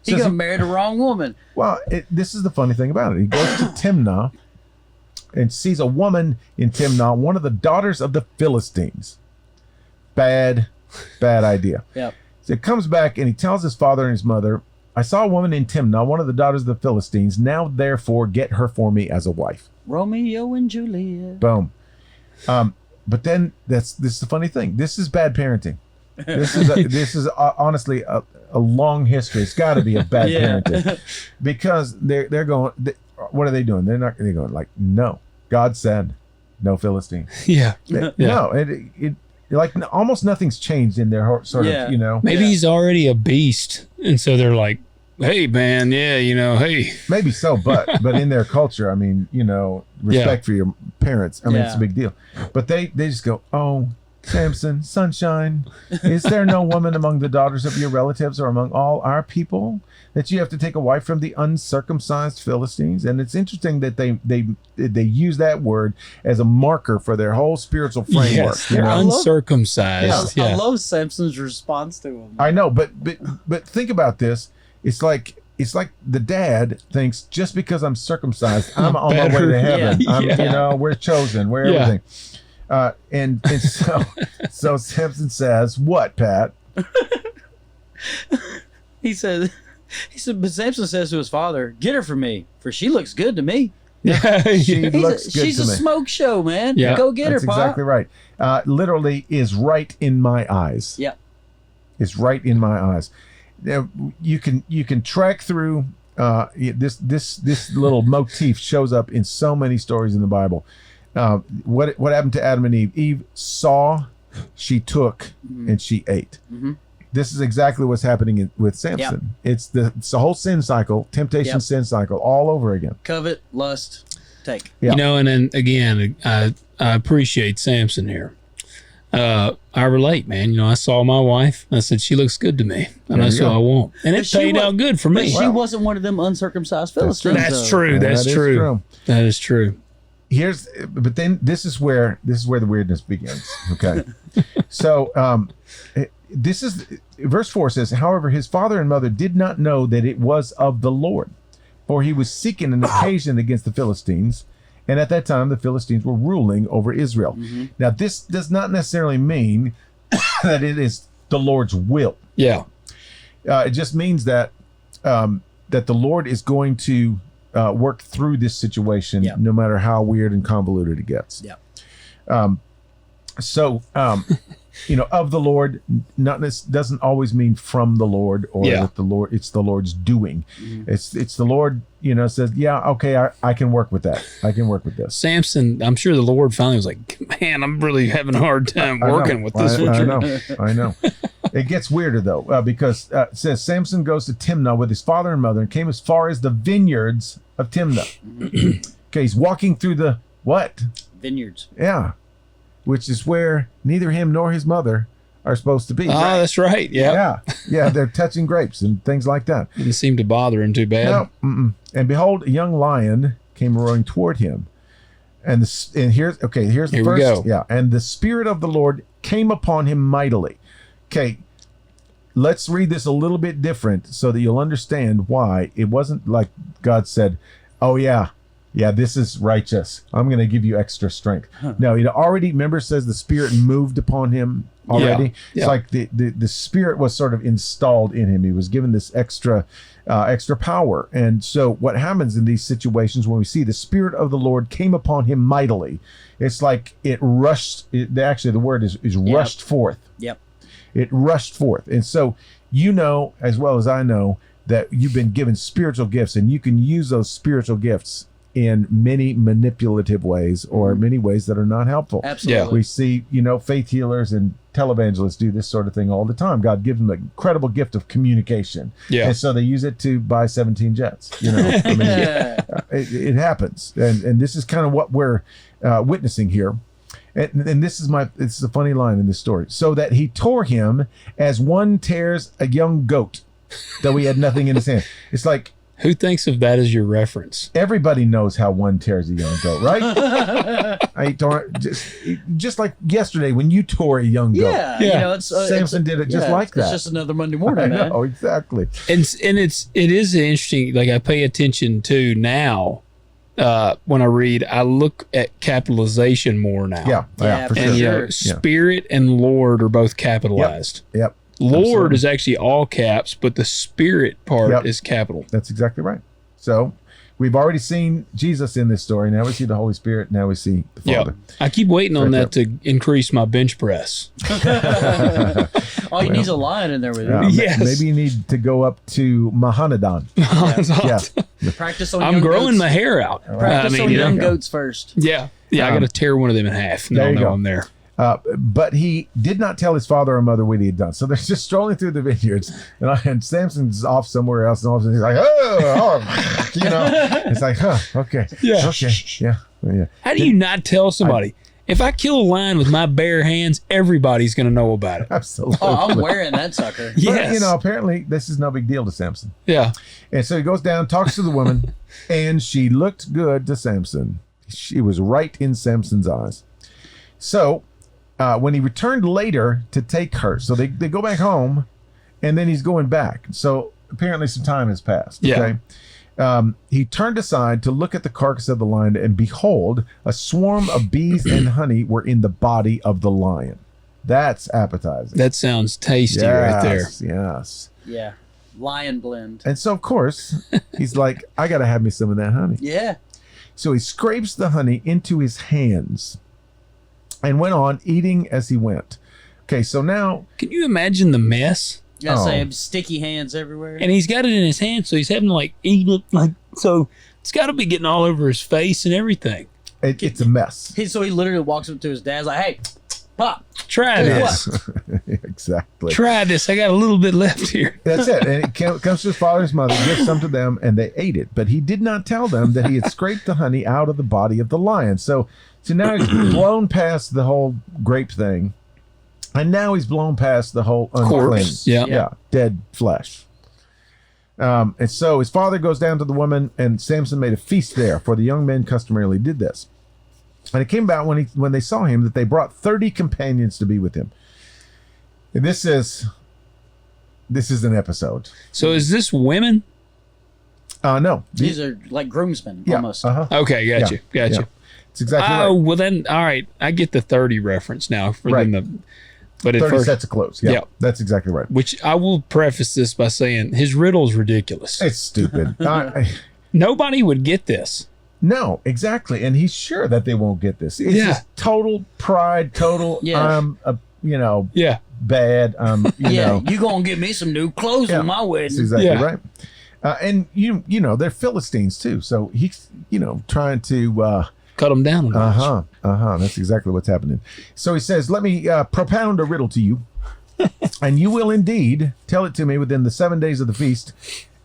S2: He's going to marry the wrong woman.
S3: Well, this is the funny thing about it. He goes to Timnah and sees a woman in Timnah, one of the daughters of the Philistines. Bad idea.
S2: Yep.
S3: So he comes back and he tells his father and his mother, I saw a woman in Timnah, one of the daughters of the Philistines. Now, therefore, get her for me as a wife.
S2: Romeo and Juliet.
S3: Boom. But then this is the funny thing. This is bad parenting. This is honestly a long history. It's got to be a bad parenting because they're going. What are they doing? They're going like, no. God said, no Philistine.
S1: Yeah.
S3: No. It like almost nothing's changed in their sort of,
S1: Maybe he's already a beast, and so they're like, hey man, hey.
S3: Maybe so, but in their culture, I mean, respect for your parents. I mean, it's a big deal. But they just go, oh, Samson, sunshine, is there no woman among the daughters of your relatives or among all our people that you have to take a wife from the uncircumcised Philistines? And it's interesting that they use that word as a marker for their whole spiritual framework.
S1: Yes, they're uncircumcised.
S2: I love Samson's response to him.
S3: I know, but think about this. It's like the dad thinks just because I'm circumcised, I'm on my way to heaven. We're chosen. We're everything. And so Samson says, what, Pat?
S2: He said, but Samson says to his father, get her for me, for she looks good to me.
S3: She's
S2: a smoke show, man.
S1: Yeah.
S2: Go get her, Pop.
S3: Exactly right. Literally is right in my eyes.
S2: Yeah.
S3: It's right in my eyes. Now, you can track through this little motif shows up in so many stories in the Bible. What happened to Adam and Eve? Eve saw, she took, and she ate. Mm-hmm. This is exactly what's happening with Samson. Yep. It's the whole sin cycle, temptation sin cycle, all over again.
S2: Covet, lust, take.
S3: Yep.
S1: And then again, I appreciate Samson here. I relate, man. I saw my wife. I said, she looks good to me. And that's what I want. And it paid out good for me.
S2: She wasn't one of them uncircumcised Philistines.
S1: That's true. That is true.
S3: but then this is where the weirdness begins. Okay. So this is verse 4 says, however, his father and mother did not know that it was of the Lord, for he was seeking an occasion against the Philistines. And at that time, the Philistines were ruling over Israel. Mm-hmm. Now, this does not necessarily mean that it is the Lord's will.
S1: Yeah.
S3: It just means that that the Lord is going to work through this situation, no matter how weird and convoluted it gets.
S2: Yeah.
S3: Of the Lord, doesn't always mean from the Lord, or that the Lord, it's the Lord's doing. Mm-hmm. It's the Lord, says, okay, I can work with that. I can work with this.
S1: Samson, I'm sure the Lord finally was like, man, I'm really having a hard time working with this.
S3: I know. It gets weirder though, because it says Samson goes to Timnah with his father and mother and came as far as the vineyards of Timnah. Okay, he's walking through the what?
S2: Vineyards.
S3: Yeah. Which is where neither him nor his mother are supposed to be.
S1: Oh, that's right. Yeah.
S3: Yeah, they're touching grapes and things like that.
S1: Didn't seem to bother him too bad.
S3: No. And behold, a young lion came roaring toward him. Here's the
S1: Here
S3: first.
S1: We go.
S3: Yeah. And the Spirit of the Lord came upon him mightily. Okay. Let's read this a little bit different so that you'll understand why it wasn't like God said, oh, yeah, this is righteous. I'm going to give you extra strength. No, it already, remember, it says the Spirit moved upon him already.
S1: Yeah.
S3: It's like the Spirit was sort of installed in him. He was given this extra power. And so what happens in these situations when we see the Spirit of the Lord came upon him mightily, it's like it rushed. Actually, the word is rushed forth.
S2: Yep.
S3: It rushed forth. And so as well as I know, that you've been given spiritual gifts, and you can use those spiritual gifts in many manipulative ways, or many ways that are not helpful.
S2: Absolutely.
S3: We see, faith healers and televangelists do this sort of thing all the time. God gives them an incredible gift of communication. Yeah. And so they use it to buy 17 jets. It happens. And this is kind of what we're witnessing here. And this is a funny line in this story. So that he tore him as one tears a young goat, though he had nothing in his hand. It's like,
S1: who thinks of that as your reference?
S3: Everybody knows how one tears a young goat, right? I tore just like yesterday when you tore a young goat.
S1: Yeah.
S3: Samson did it just like that.
S2: It's just another Monday morning, man.
S3: Oh, exactly.
S1: And it is interesting. Like, I pay attention to now. When I read, I look at capitalization more now.
S3: Yeah, for
S1: and
S3: sure.
S1: Spirit and Lord are both capitalized.
S3: Yep.
S1: Lord
S3: Absolutely.
S1: is actually all caps, but the Spirit part is capital.
S3: That's exactly right. So we've already seen Jesus in this story. Now we see the Holy Spirit. Now we see the Father.
S1: I keep waiting on that to increase my bench press.
S2: All you need is a lion in there with you.
S1: Yes.
S3: Maybe you need to go up to Mahanadan.
S2: Practice on
S1: I'm
S2: young
S1: growing
S2: goats.
S1: my hair out.
S2: Practice on young goats first.
S1: Yeah. I got to tear one of them in half. And I'll know I'm there.
S3: But he did not tell his father or mother what he had done. So they're just strolling through the vineyards, and Samson's off somewhere else, and all of a sudden he's like, it's like, okay.
S1: Yeah.
S3: Okay. Yeah.
S1: How do you not tell somebody? If I kill a lion with my bare hands, everybody's going to know about it.
S3: Absolutely.
S2: Oh, I'm wearing that sucker.
S1: Yes.
S3: But, apparently this is no big deal to Samson.
S1: Yeah.
S3: And so he goes down, talks to the woman, and she looked good to Samson. She was right in Samson's eyes. So when he returned later to take her, so they go back home, and then he's going back. So apparently some time has passed.
S1: Yeah.
S3: Okay. He turned aside to look at the carcass of the lion, and behold, a swarm of bees and honey were in the body of the lion. That's appetizing.
S1: That sounds tasty right there.
S3: Yes.
S2: Yeah. Lion blend.
S3: And so, of course, he's like, I got to have me some of that honey.
S2: Yeah. So
S3: he scrapes the honey into his hands and went on eating as he went. Okay, so now...
S1: Can you imagine the mess?
S2: Say sticky hands everywhere.
S1: And he's got it in his hand, so he's having to eat it so it's got to be getting all over his face and everything.
S3: It's a mess.
S2: So he literally walks up to his dad's like, hey, Pop,
S1: try this.
S3: Exactly.
S1: Try this. I got a little bit left here.
S3: That's it. And it comes to his father and his mother, gives some to them, and they ate it. But he did not tell them that he had scraped the honey out of the body of the lion. So now he's blown past the whole grape thing. And now he's blown past the whole unclean.
S1: Yeah.
S3: Dead flesh. And so his father goes down to the woman, and Samson made a feast there, for the young men customarily did this. And it came about when they saw him that they brought 30 companions to be with him. And this is an episode.
S1: So is this women?
S3: No.
S2: These are like groomsmen almost.
S1: Okay, got you.
S3: It's exactly right.
S1: Oh, well then, all right. I get the 30 reference now for them to, but at
S3: 30
S1: first,
S3: sets of clothes. Yeah, that's exactly right.
S1: which I will preface this by saying his riddle is ridiculous.
S3: It's stupid.
S1: Nobody would get this.
S3: No, exactly. And he's sure that they won't get this. It's just total pride, total, bad.
S2: You gonna give me some new clothes on my wedding.
S3: That's exactly right. And you know, they're Philistines too. So he's, trying to
S1: Cut them down.
S3: That's exactly what's happening. So he says, let me propound a riddle to you, and you will indeed tell it to me within the 7 days of the feast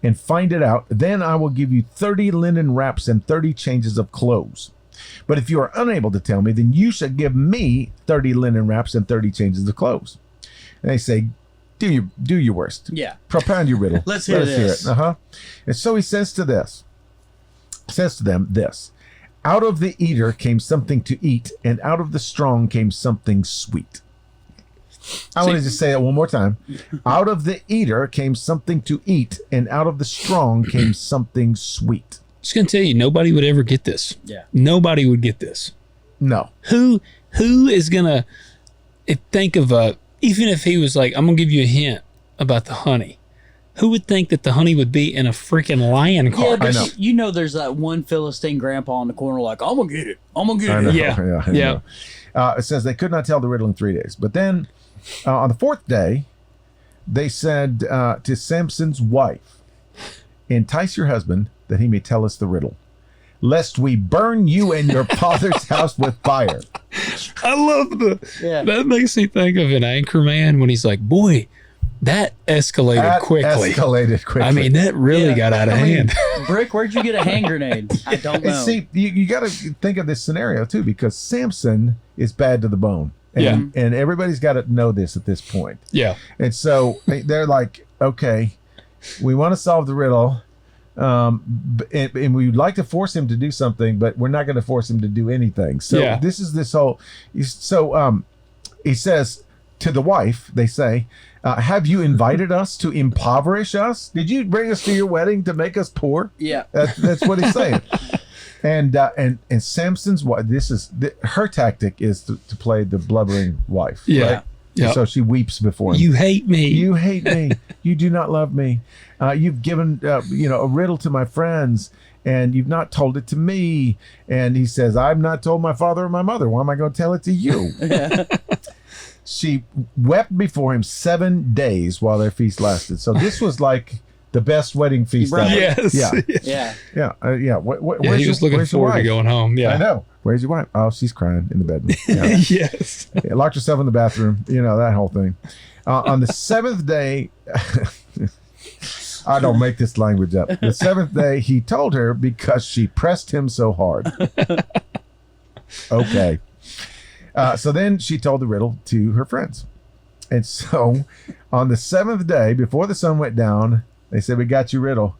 S3: and find it out. Then I will give you 30 linen wraps and 30 changes of clothes. But if you are unable to tell me, then you shall give me 30 linen wraps and 30 changes of clothes. And they say, do your worst.
S2: Yeah.
S3: Propound your riddle.
S2: Let's hear this.
S3: And so he says to them this. Out of the eater came something to eat, and out of the strong came something sweet. I want to just say it one more time. Out of the eater came something to eat, and out of the strong came something sweet.
S1: Just gonna tell you, nobody would ever get this.
S2: Yeah.
S1: Nobody would get this.
S3: No.
S1: Who is gonna think of even if he was like, I'm gonna give you a hint about the honey. Who would think that the honey would be in a freaking lion cart?
S2: Yeah, but you know there's that one Philistine grandpa in the corner like, I'm going to get it. I'm going to get it.
S1: Yeah.
S3: It says they could not tell the riddle in 3 days. But then on the fourth day, they said to Samson's wife, entice your husband that he may tell us the riddle, lest we burn you and your father's house with fire.
S1: I love that makes me think of an Anchorman when he's like, boy, that escalated quickly. I mean, that really got out of hand.
S2: Brick, where'd you get a hand grenade? I don't know.
S3: See, you got to think of this scenario too, because Samson is bad to the bone. And everybody's got to know this at this point.
S1: Yeah.
S3: And so they're like, okay, we want to solve the riddle. And we'd like to force him to do something, but we're not going to force him to do anything. So this is this whole, so he says to the wife, they say, have you invited us to impoverish us? Did you bring us to your wedding to make us poor?
S2: Yeah.
S3: That's what he's saying. And Samson's wife, her tactic is to play the blubbering wife.
S1: Yeah.
S3: Right? Yep. So she weeps before him.
S1: You hate me.
S3: You hate me. You do not love me. You've given a riddle to my friends, and you've not told it to me. And he says, I've not told my father or my mother. Why am I going to tell it to you? She wept before him 7 days while their feast lasted. So this was like the best wedding feast ever.
S1: Yes.
S3: Yeah. Where's
S1: he was looking forward to going home. Yeah.
S3: I know. Where's your wife? Oh, she's crying in the bedroom. Yeah.
S1: Yes.
S3: Locked herself in the bathroom. That whole thing. On the seventh day, I don't make this language up. The seventh day, he told her because she pressed him so hard. Okay. So then she told the riddle to her friends. And so on the seventh day, before the sun went down, they said, we got your riddle.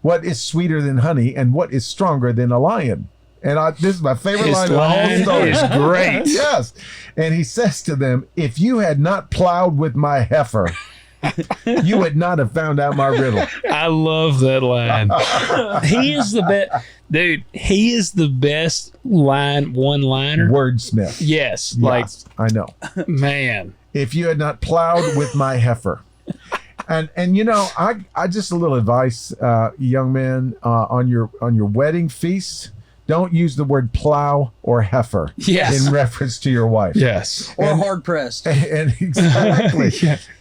S3: What is sweeter than honey, and what is stronger than a lion? And this is my favorite line of the whole story.
S1: Is great.
S3: Yes. And he says to them, if you had not plowed with my heifer, you would not have found out my riddle.
S1: I love that line. He is the best. Dude, he is the best one-liner.
S3: Wordsmith.
S1: Yes.
S3: I know.
S1: Man.
S3: If you had not plowed with my heifer. And I just a little advice, young men, on your wedding feast. Don't use the word plow or heifer in reference to your wife.
S1: Yes.
S2: Or hard pressed.
S3: And exactly.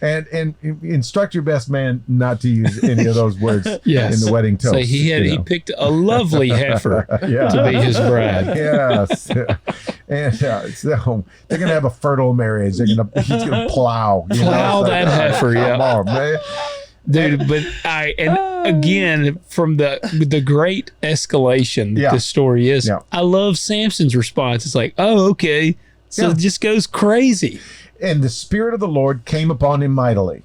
S3: And instruct your best man not to use any of those words in the wedding toast.
S1: So he picked a lovely heifer to be his bride.
S3: Yes. And so they're going to have a fertile marriage. He's going to plow.
S1: That heifer,
S3: Come on, man.
S1: Dude, but again, from the great escalation that this story is, I love Samson's response. It's like, oh, okay. So it just goes crazy.
S3: And the Spirit of the Lord came upon him mightily.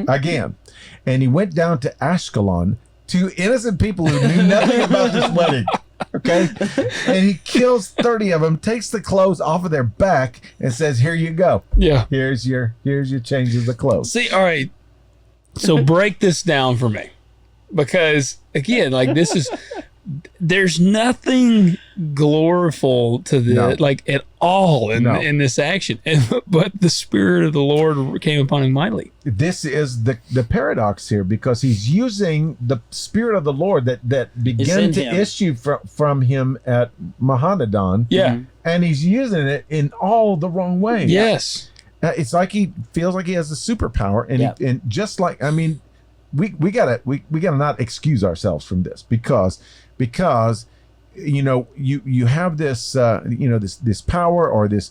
S3: Again. And he went down to Ashkelon to innocent people who knew nothing about this wedding. Okay, and he kills 30 of them, takes the clothes off of their back, and says, "Here you go.
S1: Yeah.
S3: Here's your changes of clothes."
S1: See, all right. So break this down for me, because again, like there's nothing gloriful to the like at all in this action, but the Spirit of the Lord came upon him mightily.
S3: This is the paradox here, because he's using the Spirit of the Lord that began to issue from him at Mahanadan, and he's using it in all the wrong ways.
S1: Yes.
S3: It's like he feels like he has a superpower, and just like, I mean, we gotta not excuse ourselves from this, because you have this this power, or this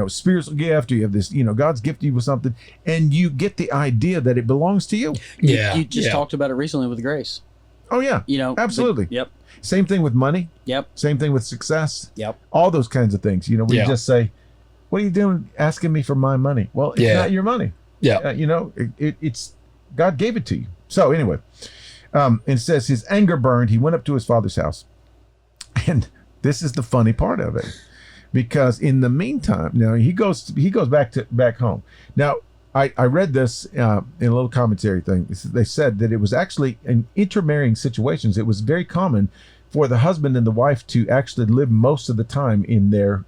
S3: spiritual gift, or you have this God's gifted you with something, and you get the idea that it belongs to you.
S2: You just talked about it recently with Grace.
S3: Oh yeah, absolutely.
S2: Yep.
S3: Same thing with money.
S2: Yep.
S3: Same thing with success.
S2: Yep.
S3: All those kinds of things. We just say, "What are you doing asking me for my money?" Well, it's not your money.
S1: Yeah.
S3: It's God gave it to you. So anyway, it says his anger burned. He went up to his father's house, and this is the funny part of it, because in the meantime, now he goes back home. Now I read this in a little commentary thing. They said that it was actually in intermarrying situations, it was very common for the husband and the wife to actually live most of the time in their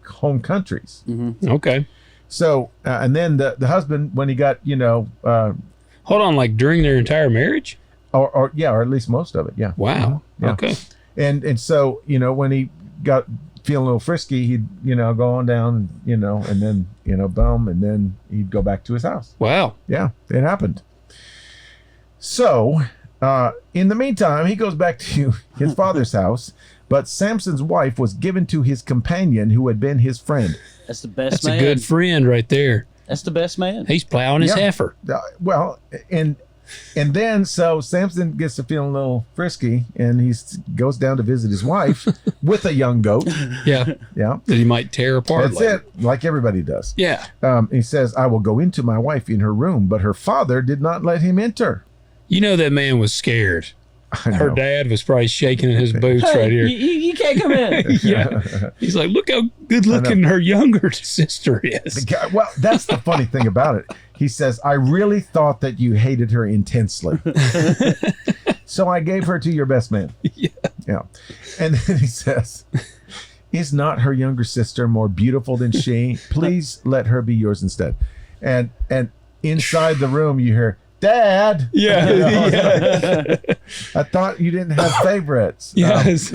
S3: home countries.
S2: Mm-hmm.
S1: Okay.
S3: So and then the husband, when he got
S1: hold on, like during their entire marriage,
S3: or at least most of it, yeah.
S1: Wow.
S3: Yeah.
S1: Okay.
S3: And so when he got feeling a little frisky, he'd go on down, and then boom, and then he'd go back to his house.
S1: Wow.
S3: Yeah, it happened. So in the meantime, he goes back to his father's house, but Samson's wife was given to his companion, who had been his friend.
S2: That's the best
S1: That's
S2: man.
S1: a good friend right there.
S2: That's the best man.
S1: He's plowing his heifer.
S3: Well, and then so Samson gets to feeling a little frisky, and he goes down to visit his wife with a young goat.
S1: Yeah.
S3: Yeah.
S1: That he might tear apart.
S3: That's it, like everybody does.
S1: Yeah.
S3: He says, "I will go into my wife in her room," but her father did not let him enter.
S1: That man was scared. Her dad was probably shaking in his boots right here.
S2: You can't come in.
S1: Yeah. He's like, look how good looking her younger sister is.
S3: Well, that's the funny thing about it. He says, "I really thought that you hated her intensely. So I gave her to your best man." Yeah. And then he says, "Is not her younger sister more beautiful than she? Please let her be yours instead." And inside the room you hear, "Dad."
S1: Yeah.
S3: I thought you didn't have favorites.
S1: Yes.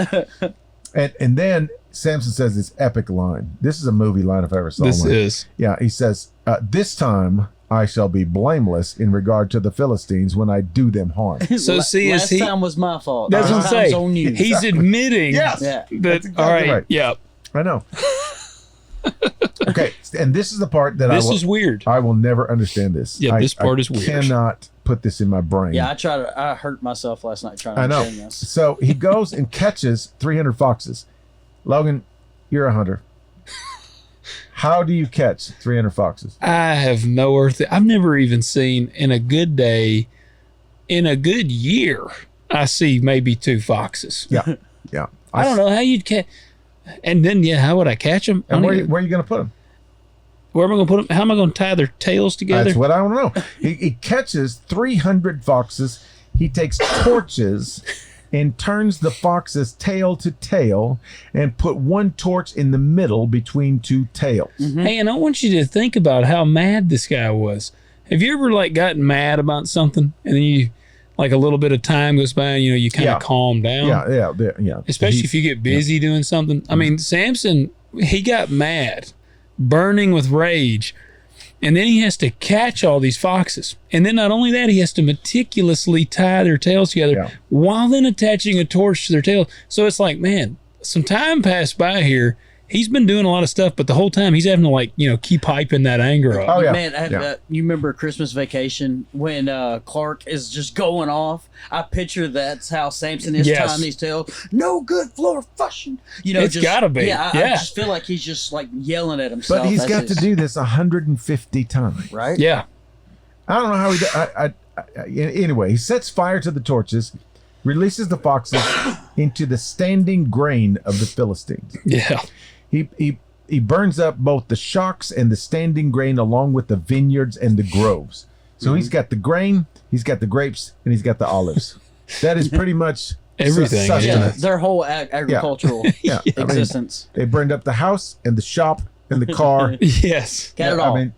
S3: And then Samson says this epic line. This is a movie line if I ever saw one.
S1: This is.
S3: Yeah, he says, "This time I shall be blameless in regard to the Philistines when I do them harm."
S1: So see,
S2: last time was my fault.
S1: That's what I'm saying.
S2: On you.
S1: He's admitting.
S3: Yes.
S2: Yeah.
S1: That,
S3: exactly
S1: all right.
S3: right.
S1: Yeah.
S3: I know. Okay, and this is the part that
S1: This is weird.
S3: I will never understand this.
S1: Yeah, this part is weird.
S3: I cannot put this in my brain.
S2: Yeah, I hurt myself last night trying to understand this.
S3: So he goes and catches 300 foxes. Logan, you're a hunter. How do you catch 300 foxes?
S1: I have no earth. I've never even seen in a good day, in a good year, I see maybe 2 foxes.
S3: Yeah, yeah.
S1: I don't know how you'd catch. And then, how would I catch them?
S3: And where are you going to put them?
S1: Where am I going to put them? How am I going to tie their tails together?
S3: That's what I want to know. He catches 300 foxes. He takes torches and turns the foxes tail to tail and put one torch in the middle between 2 tails.
S2: Mm-hmm.
S1: Hey, and I want you to think about how mad this guy was. Have you ever gotten mad about something and then you a little bit of time goes by and you kind of calm down?
S3: Yeah.
S1: Especially if you get busy doing something. I mean, Samson, he got mad, burning with rage, and then he has to catch all these foxes. And then not only that, he has to meticulously tie their tails together while then attaching a torch to their tails. So it's like, man, some time passed by here. He's been doing a lot of stuff, but the whole time he's having to keep hyping that anger up.
S3: Oh yeah,
S2: man. You remember Christmas Vacation when Clark is just going off? I picture that's how Samson is tying these tails. No good floor fushing.
S1: It's gotta be.
S2: Yeah, I just feel like he's just yelling at himself.
S3: But he's got to do this 150 times,
S2: right?
S3: Yeah. I don't know how he. Anyway, he sets fire to the torches. releases the foxes into the standing grain of the Philistines.
S1: Yeah.
S3: He burns up both the shocks and the standing grain along with the vineyards and the groves. So he's got the grain, he's got the grapes, and he's got the olives. That is pretty much
S1: Everything.
S2: Yeah, their whole agricultural existence.
S3: They burned up the house and the shop and the car.
S1: Yes.
S2: Got it all.
S3: I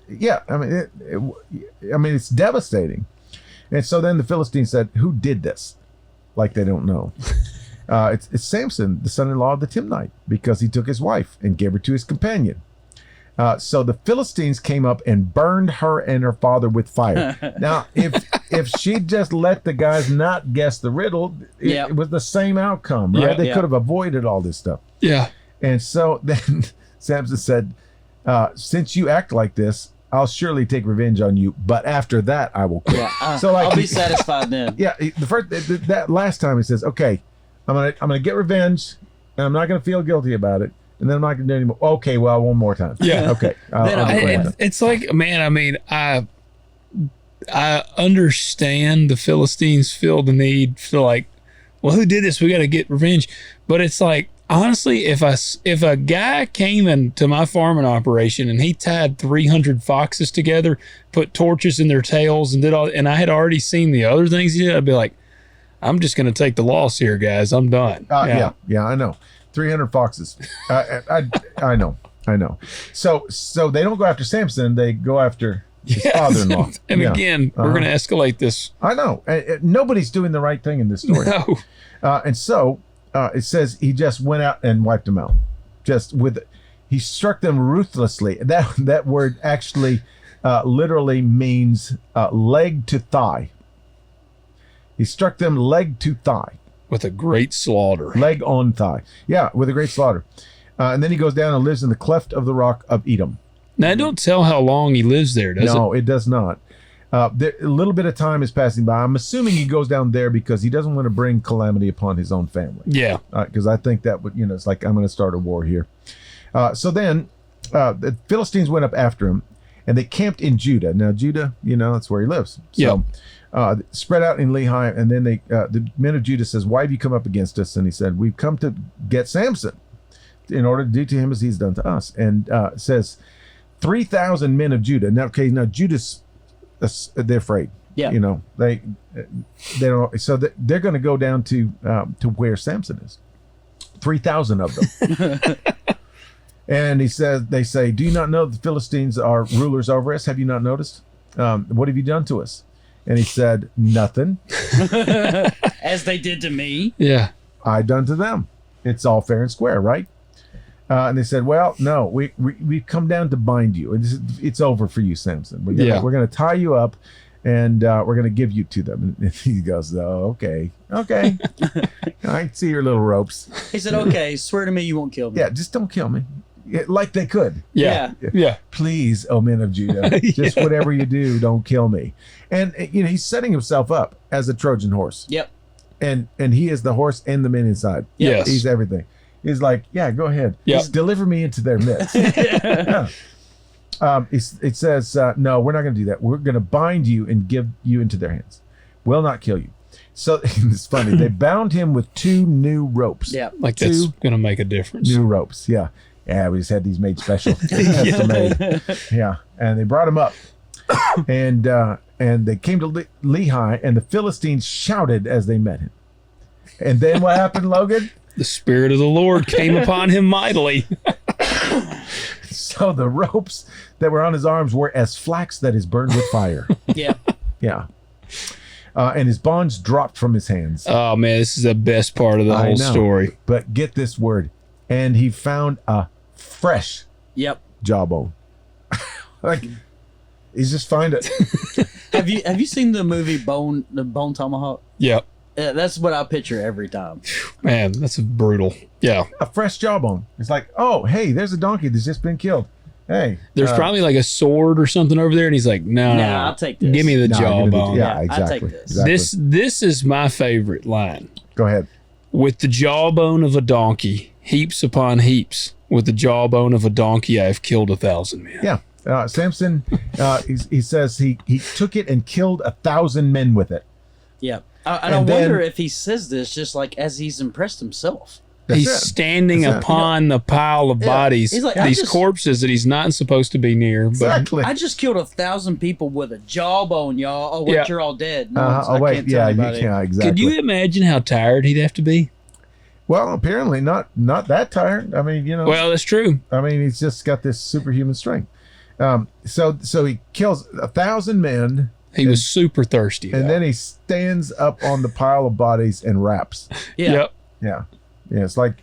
S3: mean, it's devastating. And so then the Philistines said, "Who did this?" Like they don't know. It's Samson, the son-in-law of the Timnite, because he took his wife and gave her to his companion. So the Philistines came up and burned her and her father with fire. Now, if she'd just let the guys not guess the riddle, it was the same outcome, right? They could have avoided all this stuff.
S1: Yeah.
S3: And so then Samson said, since you act like this, I'll surely take revenge on you, but after that I will quit.
S2: Yeah,
S3: so like,
S2: I'll be satisfied then.
S3: Yeah, that last time he says, okay, I'm gonna get revenge, and I'm not gonna feel guilty about it, and then I'm not gonna do anymore. Okay, well, one more time.
S1: Yeah.
S3: Okay.
S1: It's like, man, I mean, I understand the Philistines feel the need for like, well, who did this? We got to get revenge. But it's like, honestly, if a guy came into my farming operation and he tied 300 foxes together, put torches in their tails, and did all, and I had already seen the other things he did, I'd be like, I'm just going to take the loss here, guys. I'm done.
S3: Yeah, I know. 300 foxes. I know. So they don't go after Samson. They go after his father-in-law.
S1: And again, we're going to escalate this.
S3: I know. Nobody's doing the right thing in this story.
S1: No.
S3: And so it says he just went out and wiped them out. He struck them ruthlessly. That word actually literally means leg to thigh. He struck them leg to thigh.
S1: With a great slaughter.
S3: Leg on thigh. Yeah, with a great slaughter. And then he goes down and lives in the cleft of the rock of Edom.
S1: Now, don't tell how long he lives there, does it?
S3: No, it does not. A little bit of time is passing by. I'm assuming he goes down there because he doesn't want to bring calamity upon his own family.
S1: Yeah.
S3: Because I think that would, it's like, I'm going to start a war here. So then the Philistines went up after him, and they camped in Judah. Now, Judah, that's where he lives. So, spread out in Lehi, and then the men of Judah says, "Why have you come up against us?" And he said, "We've come to get Samson in order to do to him as he's done to us." And it says, 3,000 men of Judah. Now, Judah's, they're afraid.
S2: Yeah.
S3: They don't. So they're going to go down to where Samson is. 3,000 of them. And they say, "Do you not know the Philistines are rulers over us? Have you not noticed? What have you done to us?" And he said, "Nothing."
S2: As they did to me.
S3: Yeah. I done to them. It's all fair and square, right? And they said, "Well, no, we've come down to bind you. It's over for you, Samson. We're going to tie you up, and we're going to give you to them." And he goes, "Oh, okay. I see your little ropes."
S2: He said, "Okay, swear to me you won't kill me."
S3: Yeah, just don't kill me. Like they could.
S1: Yeah.
S3: Please, O men of Judah, just whatever you do, don't kill me. And he's setting himself up as a Trojan horse.
S2: Yep.
S3: And he is the horse and the men inside.
S1: Yes.
S3: He's everything. He's like, yeah, go ahead.
S1: Yep.
S3: Just deliver me into their midst. Yeah. It says, no, we're not going to do that. We're going to bind you and give you into their hands. We'll not kill you. So it's funny. They bound him with 2 new ropes.
S2: Yeah.
S1: Like that's going to make a difference.
S3: New ropes. Yeah. Yeah, we just had these made special. Yeah, and they brought him up, and they came to Lehi, and the Philistines shouted as they met him. And then what happened, Logan?
S1: The Spirit of the Lord came upon him mightily.
S3: So the ropes that were on his arms were as flax that is burned with fire.
S2: Yeah.
S3: Yeah. And his bonds dropped from his hands.
S1: Oh, man, this is the best part of the whole story.
S3: But get this word. And he found a fresh jawbone. Like, he's just find it.
S2: Have you seen the movie The Bone Tomahawk?
S1: Yep.
S2: That's what I picture every time.
S1: Man, that's brutal. Yeah.
S3: A fresh jawbone. It's like, oh, hey, there's a donkey that's just been killed. Hey.
S1: There's probably like a sword or something over there, and he's like, no,
S2: I'll take this.
S1: Give me the jawbone.
S3: Yeah, exactly.
S2: I'll take this.
S3: Exactly.
S1: This is my favorite line.
S3: Go ahead.
S1: With the jawbone of a donkey, heaps upon heaps. With the jawbone of a donkey, I have killed 1,000 men.
S3: Yeah. Samson, he says he took it and killed 1,000 men with it.
S2: Yeah. And I wonder if he says this just like as he's impressed himself.
S1: He's standing upon the pile of bodies,
S2: He's like,
S1: these corpses that he's not supposed to be near. But
S3: Exactly.
S2: I just killed 1,000 people with a jawbone, y'all. Oh, wait, you're all dead. No,
S3: Oh wait,
S2: can't tell
S3: you
S2: anybody.
S3: can't exactly.
S1: Could you imagine how tired he'd have to be?
S3: Well, apparently not that tired. I mean,
S1: Well, that's true.
S3: I mean, he's just got this superhuman strength. So he kills 1,000 men.
S1: He was super thirsty.
S3: And then he stands up on the pile of bodies and raps.
S2: Yeah.
S1: Yep.
S3: Yeah. It's like,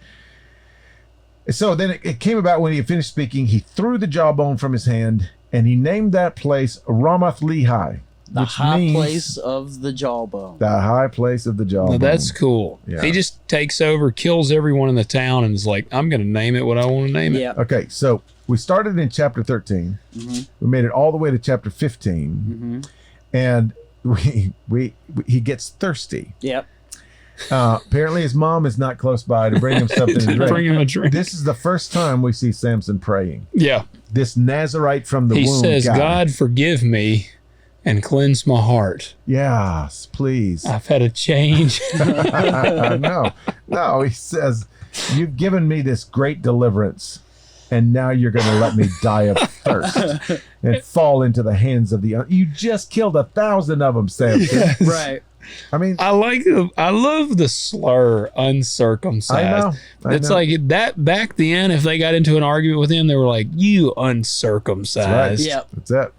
S3: so then it came about when he had finished speaking, he threw the jawbone from his hand and he named that place Ramath Lehi.
S2: The high place of the jawbone.
S3: The high place of the jawbone.
S1: Now that's cool.
S3: Yeah.
S1: He just takes over, kills everyone in the town, and is like, I'm going to name it what I want to name it.
S2: Yeah.
S3: Okay, so we started in chapter 13.
S2: Mm-hmm.
S3: We made it all the way to chapter 15.
S2: Mm-hmm.
S3: And he gets thirsty.
S2: Yep.
S3: Apparently his mom is not close by to bring him something to drink.
S1: Bring him a drink.
S3: This is the first time we see Samson praying.
S1: Yeah.
S3: This Nazarite from the womb.
S1: He says,
S3: guy.
S1: God, forgive me and cleanse my heart.
S3: Yes, please.
S1: I've had a change.
S3: No, he says, you've given me this great deliverance, and now you're going to let me die of thirst and fall into the hands of the. You just killed 1,000 of them, Samson.
S1: Yes.
S2: Right.
S3: I mean,
S1: I love the slur uncircumcised.
S3: I
S1: It's
S3: know.
S1: like that back then, if they got into an argument with him, they were like, you uncircumcised.
S2: Yeah.
S3: That's it.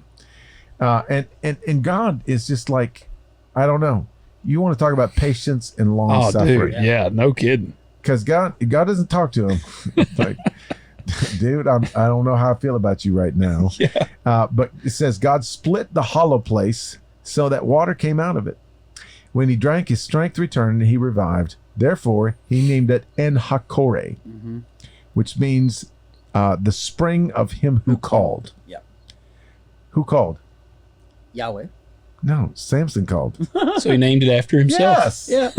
S3: And God is just like, I don't know. You want to talk about patience and long
S1: Oh,
S3: suffering.
S1: dude. Yeah, no kidding.
S3: Because God doesn't talk to him. It's like, dude, I don't know how I feel about you right now.
S1: Yeah.
S3: But it says God split the hollow place so that water came out of it. When he drank, his strength returned and he revived. Therefore, he named it En-Hakore, which means the spring of him who called.
S2: Yep.
S3: Who called?
S2: Yahweh.
S3: No, Samson called.
S1: So he named it after himself.
S3: Yes.
S2: Yeah.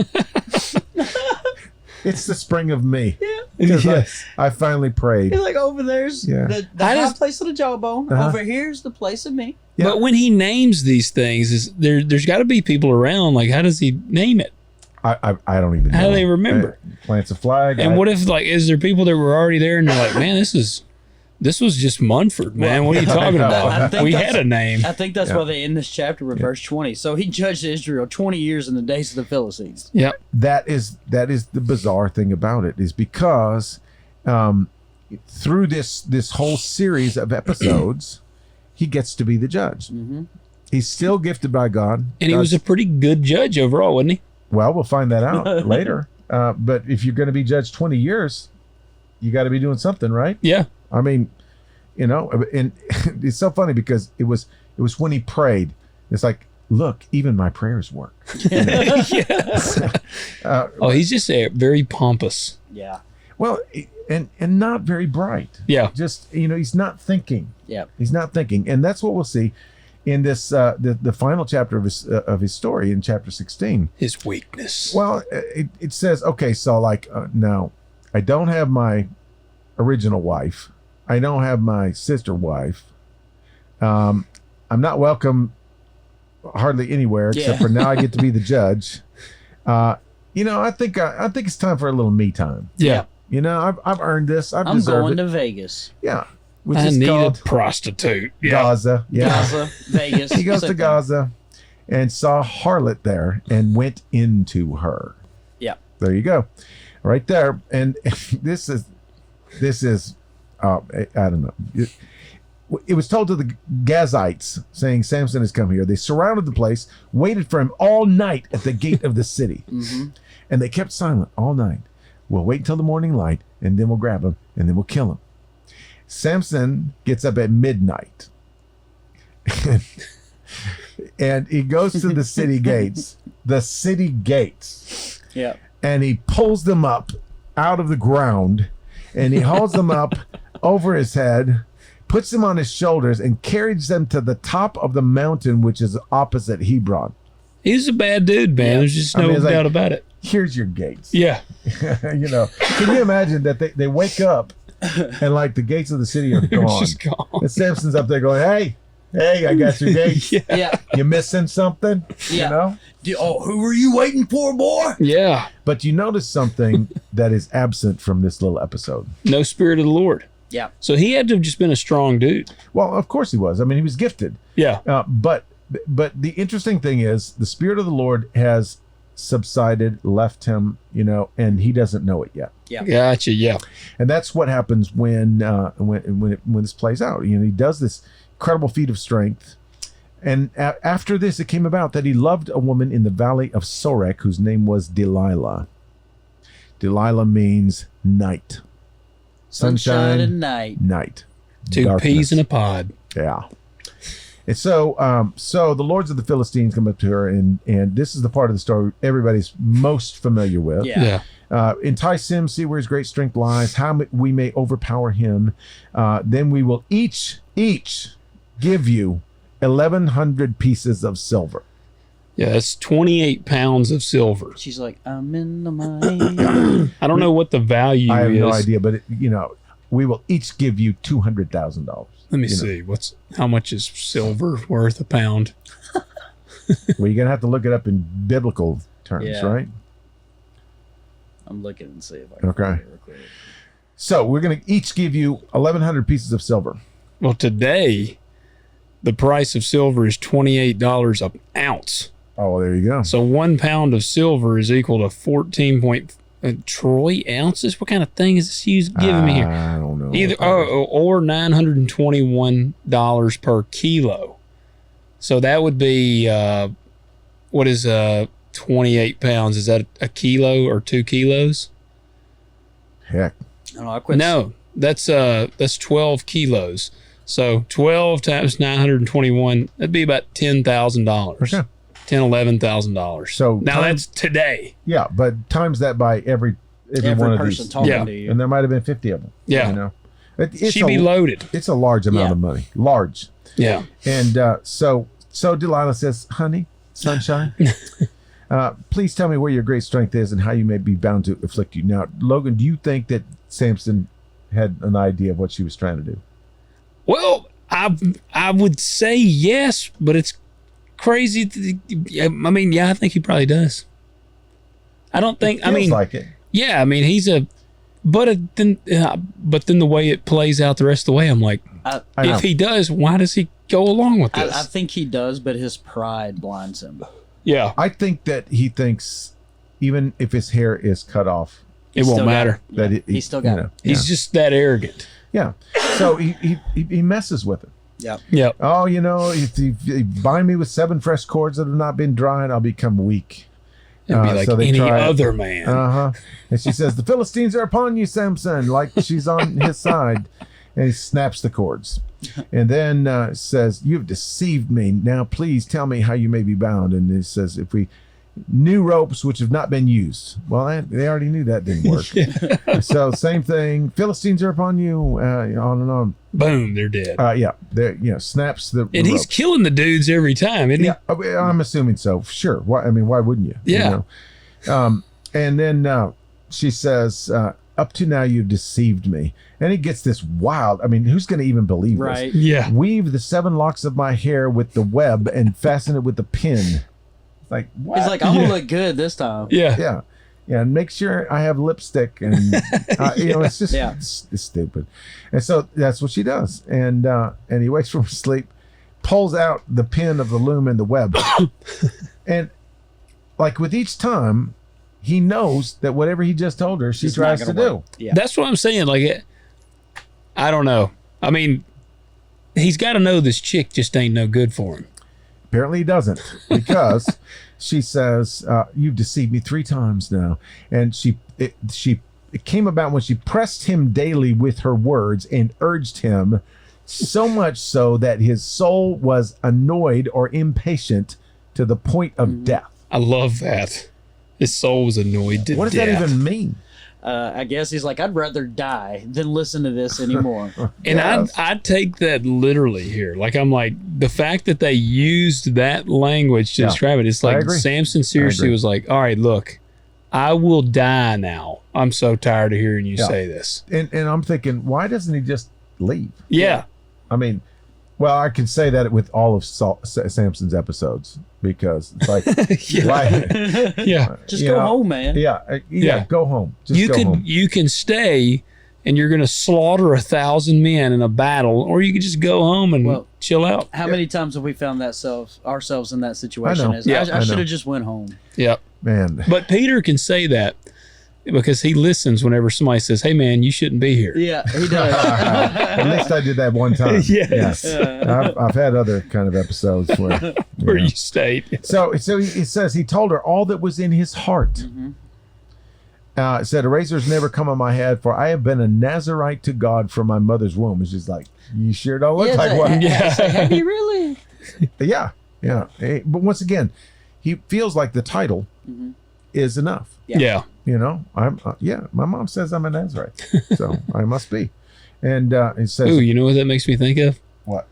S3: It's the spring of me.
S2: Yeah.
S3: Because
S1: Yes.
S3: I finally prayed.
S2: He's like, over there's the high place of the jawbone.
S3: Uh-huh.
S2: Over here's the place of me.
S3: Yeah.
S1: But when he names these things, there's got to be people around. Like, how does he name it?
S3: I don't even know.
S1: How do they remember?
S3: Plants a flag.
S1: And what if, like, is there people that were already there and they're like, man, this was just Munford, man. What are you talking
S2: I
S1: about?
S2: think
S1: We
S2: that's-
S1: had a name.
S2: I think that's why they end this chapter with verse 20. So he judged Israel 20 years in the days of the Philistines.
S1: Yep.
S3: that is the bizarre thing about it is because through this whole series of episodes, he gets to be the judge.
S2: Mm-hmm.
S3: He's still gifted by God.
S1: And he was a pretty good judge overall, wasn't he?
S3: Well, we'll find that out later. But if you're going to be judged 20 years, you got to be doing something, right?
S1: Yeah.
S3: I mean, and it's so funny because it was when he prayed. It's like, look, even my prayers work.
S1: Yes. He's just very pompous.
S2: Yeah.
S3: Well, and not very bright.
S1: Yeah.
S3: Just he's not thinking.
S2: Yeah.
S3: He's not thinking, and that's what we'll see in this the final chapter of his story in chapter 16.
S1: His weakness.
S3: Well, it says, okay, so like now, I don't have my original wife. I don't have my sister wife. I'm not welcome hardly anywhere except for now I get to be the judge. I think it's time for a little me time.
S1: Yeah.
S3: I've earned this. I'm
S2: going
S3: it.
S2: to Vegas.
S3: Yeah. Which
S1: I
S3: is
S1: need a
S3: called
S1: prostitute. Yeah.
S3: Gaza. Yeah.
S2: Gaza, Vegas.
S3: He goes to
S2: Same thing.
S3: Gaza and saw a harlot there and went into her.
S2: Yeah.
S3: There you go. Right there. And this is I don't know. It was told to the Gazites saying Samson has come here. They surrounded the place, waited for him all night at the gate of the city. And they kept silent all night. We'll wait until the morning light and then we'll grab him and then we'll kill him. Samson gets up at midnight and he goes to the city gates.
S2: Yeah.
S3: And he pulls them up out of the ground and he hauls them up over his head, puts them on his shoulders and carries them to the top of the mountain, which is opposite Hebron.
S1: He's a bad dude, man. There's just no
S3: it's like,
S1: doubt about it.
S3: Here's your gates.
S1: Yeah.
S3: Can you imagine that they wake up and like the gates of the city are gone.
S1: Just gone.
S3: And Samson's up there going, hey, I got your gates.
S2: Yeah.
S3: You missing something?
S2: Yeah. Who are you waiting for, boy?
S1: Yeah.
S3: But you notice something that is absent from this little episode.
S1: No spirit of the Lord.
S2: Yeah.
S1: So he had to have just been a strong dude.
S3: Well, of course he was. I mean, he was gifted.
S1: Yeah.
S3: But the interesting thing is the spirit of the Lord has subsided, left him, and he doesn't know it yet.
S2: Yeah.
S1: Gotcha. Yeah.
S3: And that's what happens when this plays out. He does this incredible feat of strength. And after this, it came about that he loved a woman in the valley of Sorek whose name was Delilah. Delilah means night.
S2: Sunshine and night.
S3: Night.
S1: Two
S3: Darkness.
S1: peas in a pod.
S3: Yeah. And so the lords of the Philistines come up to her, and this is the part of the story everybody's most familiar with.
S2: Yeah.
S3: Entice him, see where his great strength lies, how we may overpower him. Then we will each give you 1,100 pieces of silver.
S1: Yeah, that's 28 pounds of silver.
S2: She's like, I'm in the mine.
S1: I don't know what the value
S3: I have
S1: is.
S3: no idea, but we will each give you $200,000.
S1: Let me see. How much is silver worth a pound?
S3: Well, you're gonna have to look it up in biblical terms,
S2: Yeah.
S3: right?
S2: I'm looking and see if I can
S3: Okay.
S2: find it real quick.
S3: So we're gonna each give you 1,100 pieces of silver.
S1: Well, today, the price of silver is $28 an ounce.
S3: Oh, there you go.
S1: So 1 pound of silver is equal to 14 troy ounces. What kind of thing is this you giving me here?
S3: I don't know.
S1: Either or $921 per kilo. So that would be what is 28 pounds? Is that a kilo or 2 kilos?
S3: Heck.
S2: I don't know. I quit.
S1: No, that's 12 kilos. So 12 times 921, that'd be about $10,000.
S3: Okay.
S1: $11,000.
S3: So
S1: now that's today.
S3: Yeah, but times that by every
S2: Every
S3: one of
S2: person
S3: these.
S2: talking
S1: Yeah.
S2: to you.
S3: And there might have been 50 of them.
S1: Yeah.
S3: It's
S1: She'd be loaded.
S3: It's a large amount
S2: Yeah.
S3: of money. Large.
S1: Yeah.
S3: And so Delilah says, honey, sunshine, please tell me where your great strength is and how you may be bound to afflict you. Now, Logan, do you think that Samson had an idea of what she was trying to do?
S1: Well, I would say yes, but it's crazy. I think he probably does. I don't think.
S3: Feels like it.
S1: Yeah. I mean, but then the way it plays out the rest of the way, I'm like,
S3: I know.
S1: if he does, why does he go along with this?
S2: I think he does, but his pride blinds him.
S1: Yeah.
S3: I think that he thinks even if his hair is cut off,
S1: It won't matter.
S3: that
S2: He still got it.
S1: He's just that arrogant.
S3: Yeah. So he messes with it.
S2: Yeah.
S1: Yep.
S3: Oh, if you bind me with 7 fresh cords that have not been dried, I'll become weak.
S1: It'd be like
S3: so they
S1: any
S3: try it.
S1: other man.
S3: Uh-huh. And she says, the Philistines are upon you, Samson, like she's on his side. And he snaps the cords. And then says, you've deceived me. Now, please tell me how you may be bound. And it says, if we new ropes which have not been used. Well, they already knew that didn't work. So same thing. Philistines are upon you. On and on.
S1: Boom, they're dead.
S3: Snaps the
S1: And he's
S3: rope.
S1: killing the dudes every time, isn't he?
S3: Yeah, I'm assuming so. Sure. Why wouldn't you?
S1: Yeah.
S3: And then she says, up to now you've deceived me. And he gets this wild. I mean, who's going to even believe
S2: Right.
S3: this?
S1: Yeah.
S3: Weave the 7 locks of my hair with the web and fasten it with the pin. Like, what?
S2: He's like, I'm gonna look good this time.
S1: Yeah.
S3: Yeah. Yeah, and make sure I have lipstick, and it's just
S2: Yeah.
S3: it's stupid. And so that's what she does, and he wakes from sleep, pulls out the pin of the loom and the web, and like with each time, he knows that whatever he just told her, she
S2: It's not
S3: tries to
S2: gonna
S3: do.
S2: work. Yeah.
S1: That's what I'm saying. Like, I don't know. I mean, he's got to know this chick just ain't no good for him.
S3: Apparently he doesn't, because she says, you've deceived me 3 times now. And it came about when she pressed him daily with her words and urged him, so much so that his soul was annoyed or impatient to the point of death.
S1: I love that. His soul was annoyed to
S3: What does
S1: death.
S3: that even mean?
S2: I guess he's like, I'd rather die than listen to this anymore.
S1: And
S3: Yes.
S1: I take that literally here. Like, I'm like, the fact that they used that language to
S3: Yeah.
S1: describe it, it's
S3: I
S1: like
S3: agree.
S1: Samson seriously
S3: agree.
S1: was like, all right, look, I will die now. I'm so tired of hearing you
S3: Yeah.
S1: say this.
S3: And I'm thinking, why doesn't he just leave?
S1: Yeah.
S3: I mean, Well, I can say that with all of Samson's episodes because it's like,
S2: just go home, man.
S3: Yeah, go home. Just go home.
S1: You can stay and you're going to slaughter 1,000 men in a battle, or you can just go home and chill out.
S2: How many times have we found ourselves in that situation?
S3: I know.
S2: I should have just went home.
S1: Yep.
S3: Man.
S1: But Peter can say that because he listens whenever somebody says, "Hey, man, you shouldn't be here."
S2: Yeah, he does.
S3: At least I did that one time.
S1: Yes.
S3: I've had other kind of episodes where
S1: you stayed.
S3: So it says he told her all that was in his heart.
S2: Mm-hmm.
S3: It said, "A razor's never come on my head, for I have been a Nazarite to God from my mother's womb." It's just like, you sure don't look like one.
S2: Have you really?
S3: Yeah. But once again, he feels like the title is enough.
S1: Yeah.
S3: You know, my mom says I'm a Nazarite, so I must be. And it says,
S1: "Ooh, you know what that makes me think of?
S3: What?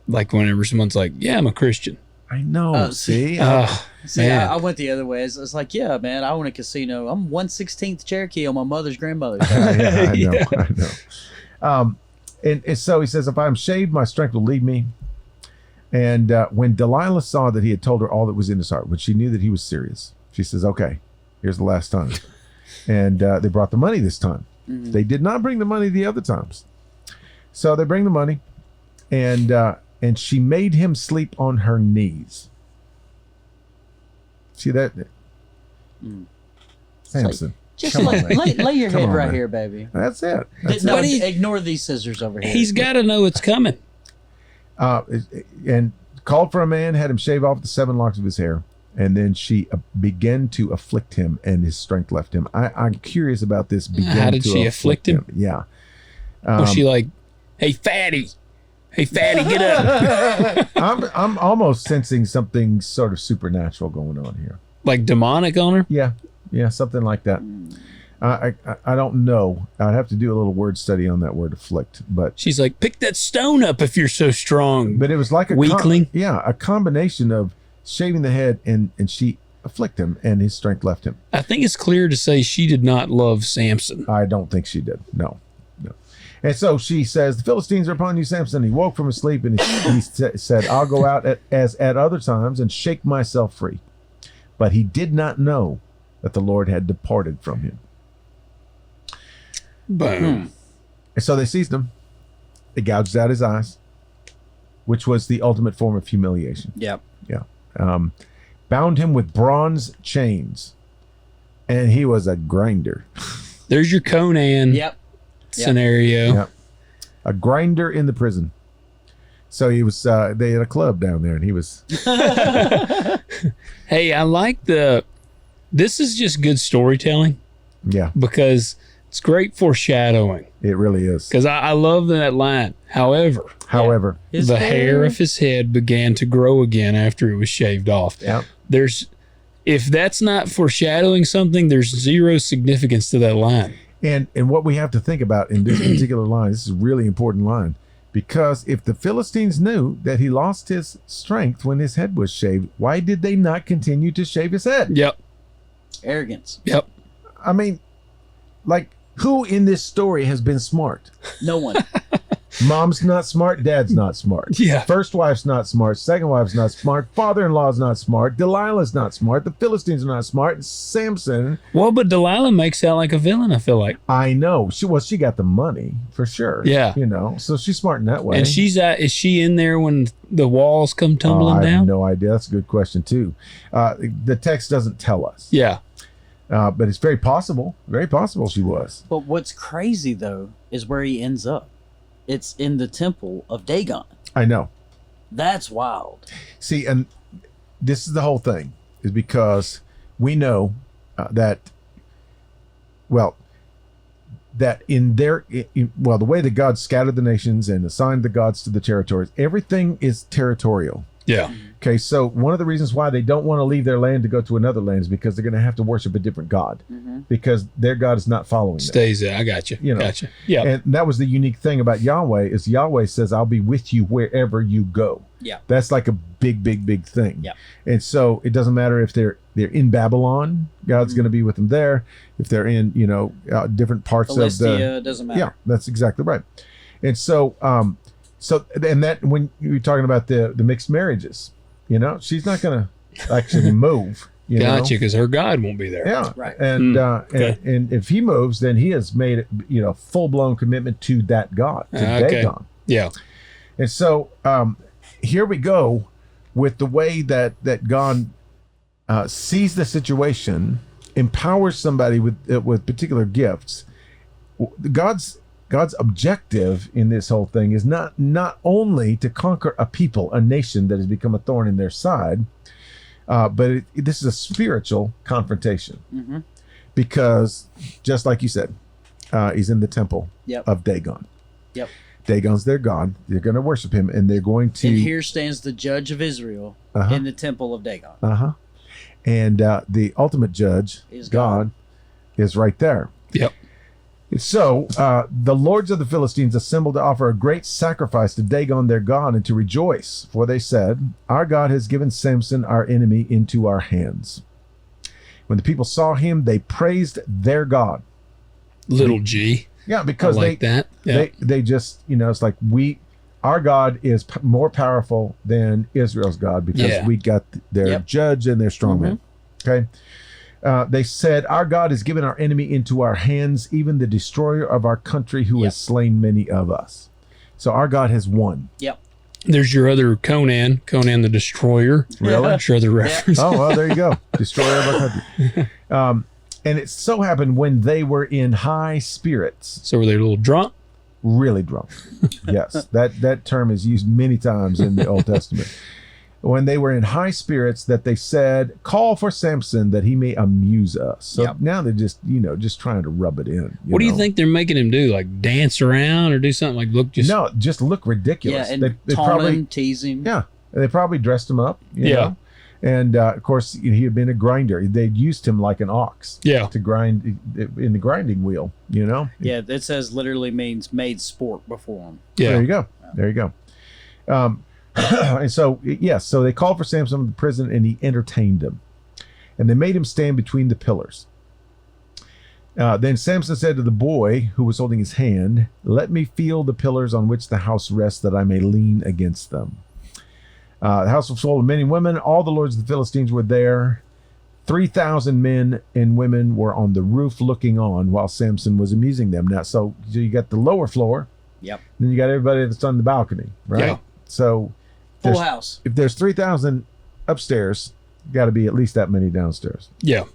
S1: Like whenever someone's like, "Yeah, I'm a Christian."
S3: I know. See,
S2: I went the other way. It's like, yeah, man, I own a casino. I'm 1/16 Cherokee on my mother's grandmother's.
S3: I know. And so he says, "If I am shaved, my strength will leave me." And when Delilah saw that he had told her all that was in his heart, when she knew that he was serious, she says, "Okay, here's the last time." And they brought the money this time. Mm-hmm. They did not bring the money the other times. So they bring the money, and she made him sleep on her knees. See that? Samson.
S2: Just lay your head right here, baby.
S3: That's it.
S2: Ignore these scissors over here.
S1: He's got to know it's coming.
S3: And called for a man, had him shave off the 7 locks of his hair. And then she began to afflict him, and his strength left him. I'm curious about this.
S1: How did she afflict him?
S3: Yeah.
S1: Was she like, "Hey, fatty, get up"?
S3: I'm almost sensing something sort of supernatural going on here.
S1: Like demonic on her?
S3: Yeah, something like that. I don't know. I'd have to do a little word study on that word afflict. But
S1: she's like, "Pick that stone up if you're so strong."
S3: But it was like a
S1: weakling.
S3: A combination of shaving the head and she afflict him, and his strength left him.
S1: I think it's clear to say she did not love Samson.
S3: I don't think she did. No. And so she says, "The Philistines are upon you, Samson." He woke from his sleep and he said, "I'll go out as at other times and shake myself free." But he did not know that the Lord had departed from him.
S1: Boom.
S3: And so they seized him. They gouged out his eyes, which was the ultimate form of humiliation.
S2: Yep.
S3: Yeah. Bound him with bronze chains, and he was a grinder.
S1: There's your Conan scenario.
S3: Yep. A grinder in the prison. So he was. They had a club down there, and he was.
S1: Hey, I like this is just good storytelling.
S3: Yeah.
S1: Because it's great foreshadowing.
S3: It really is.
S1: Because I love that line. However, the hair of his head began to grow again after it was shaved off.
S3: Yeah.
S1: If that's not foreshadowing something, there's zero significance to that line.
S3: And what we have to think about in this particular line, this is a really important line, because if the Philistines knew that he lost his strength when his head was shaved, why did they not continue to shave his head?
S1: Yep.
S2: Arrogance.
S1: Yep.
S3: I mean, like, who in this story has been smart?
S2: No one.
S3: Mom's not smart. Dad's not smart.
S1: Yeah.
S3: First wife's not smart. Second wife's not smart. Father-in-law's not smart. Delilah's not smart. The Philistines are not smart. Samson.
S1: Well, but Delilah makes out like a villain, I feel like.
S3: I know. She got the money for sure.
S1: Yeah.
S3: You know, so she's smart in that way.
S1: And is she in there when the walls come tumbling down?
S3: I have no idea. That's a good question too. The text doesn't tell us.
S1: Yeah.
S3: But it's very possible. Very possible she was.
S2: But what's crazy though is where he ends up. It's in the temple of Dagon.
S3: I know.
S2: That's wild.
S3: See, and this is the whole thing, is because we know that in the way that God scattered the nations and assigned the gods to the territories, everything is territorial.
S1: Yeah.
S3: Okay, so one of the reasons why they don't want to leave their land to go to another land is because they're going to have to worship a different God, because their God is not following them.
S1: Stays there. I got you. Gotcha. Yeah.
S3: And that was the unique thing about Yahweh, is Yahweh says, "I'll be with you wherever you go."
S2: Yeah.
S3: That's like a big, big, big thing.
S2: Yeah.
S3: And so it doesn't matter if they're in Babylon, God's going to be with them there. If they're in, different parts
S2: Philistia,
S3: of the,
S2: doesn't matter.
S3: yeah, that's exactly right. And so, So, and that when you're talking about the mixed marriages, she's not going to actually move.
S1: Gotcha, because her God won't be there.
S3: Yeah,
S2: Right.
S3: And
S1: okay.
S3: and if he moves, then he has made full blown commitment to that God, to Dagon.
S1: Yeah.
S3: And so here we go with the way that God sees the situation, empowers somebody with particular gifts. God's objective in this whole thing is not only to conquer a people, a nation that has become a thorn in their side, but this is a spiritual confrontation.
S2: Mm-hmm.
S3: Because just like you said, he's in the temple of Dagon.
S2: Yep.
S3: Dagon's their God. They're going to worship him, and they're going to.
S2: And here stands the judge of Israel in the temple of Dagon.
S3: And the ultimate judge, God, is right there.
S1: Yep.
S3: So the lords of the Philistines assembled to offer a great sacrifice to Dagon their God and to rejoice, for they said, "Our God has given Samson, our enemy, into our hands." When the people saw him, they praised their God.
S1: Little G.
S3: Yeah, because they just, it's like our God is more powerful than Israel's God because we got their judge and their strongman. Okay. They said, "Our God has given our enemy into our hands, even the destroyer of our country who has slain many of us." So our God has won.
S2: Yep.
S1: There's your other Conan the Destroyer.
S3: Really?
S1: That's your other reference.
S3: Oh, well, there you go. Destroyer of our country. And it so happened when they were in high spirits.
S1: So were they a little drunk?
S3: Really drunk. Yes. That term is used many times in the Old Testament. When they were in high spirits, that they said, "Call for Samson that he may amuse us." So now they're just trying to rub it in.
S1: What do you think they're making him do? Like dance around or do something like
S3: just look ridiculous.
S2: Yeah, and they taunt him, tease him.
S3: Yeah. They probably dressed him up. You know? And of course, he had been a grinder. They'd used him like an ox to grind in the grinding wheel, Yeah,
S2: it says literally means made sport before him.
S3: Yeah. There you go. And so, so they called for Samson from the prison and he entertained them. And they made him stand between the pillars. Then Samson said to the boy who was holding his hand, "Let me feel the pillars on which the house rests that I may lean against them." The house was full of men and women. All the lords of the Philistines were there. 3,000 men and women were on the roof looking on while Samson was amusing them. Now, so you got the lower floor.
S2: Yep.
S3: Then you got everybody that's on the balcony, right?
S1: Yeah.
S3: So
S2: full house.
S3: If there's 3,000 upstairs, got to be at least that many downstairs.
S1: Yeah.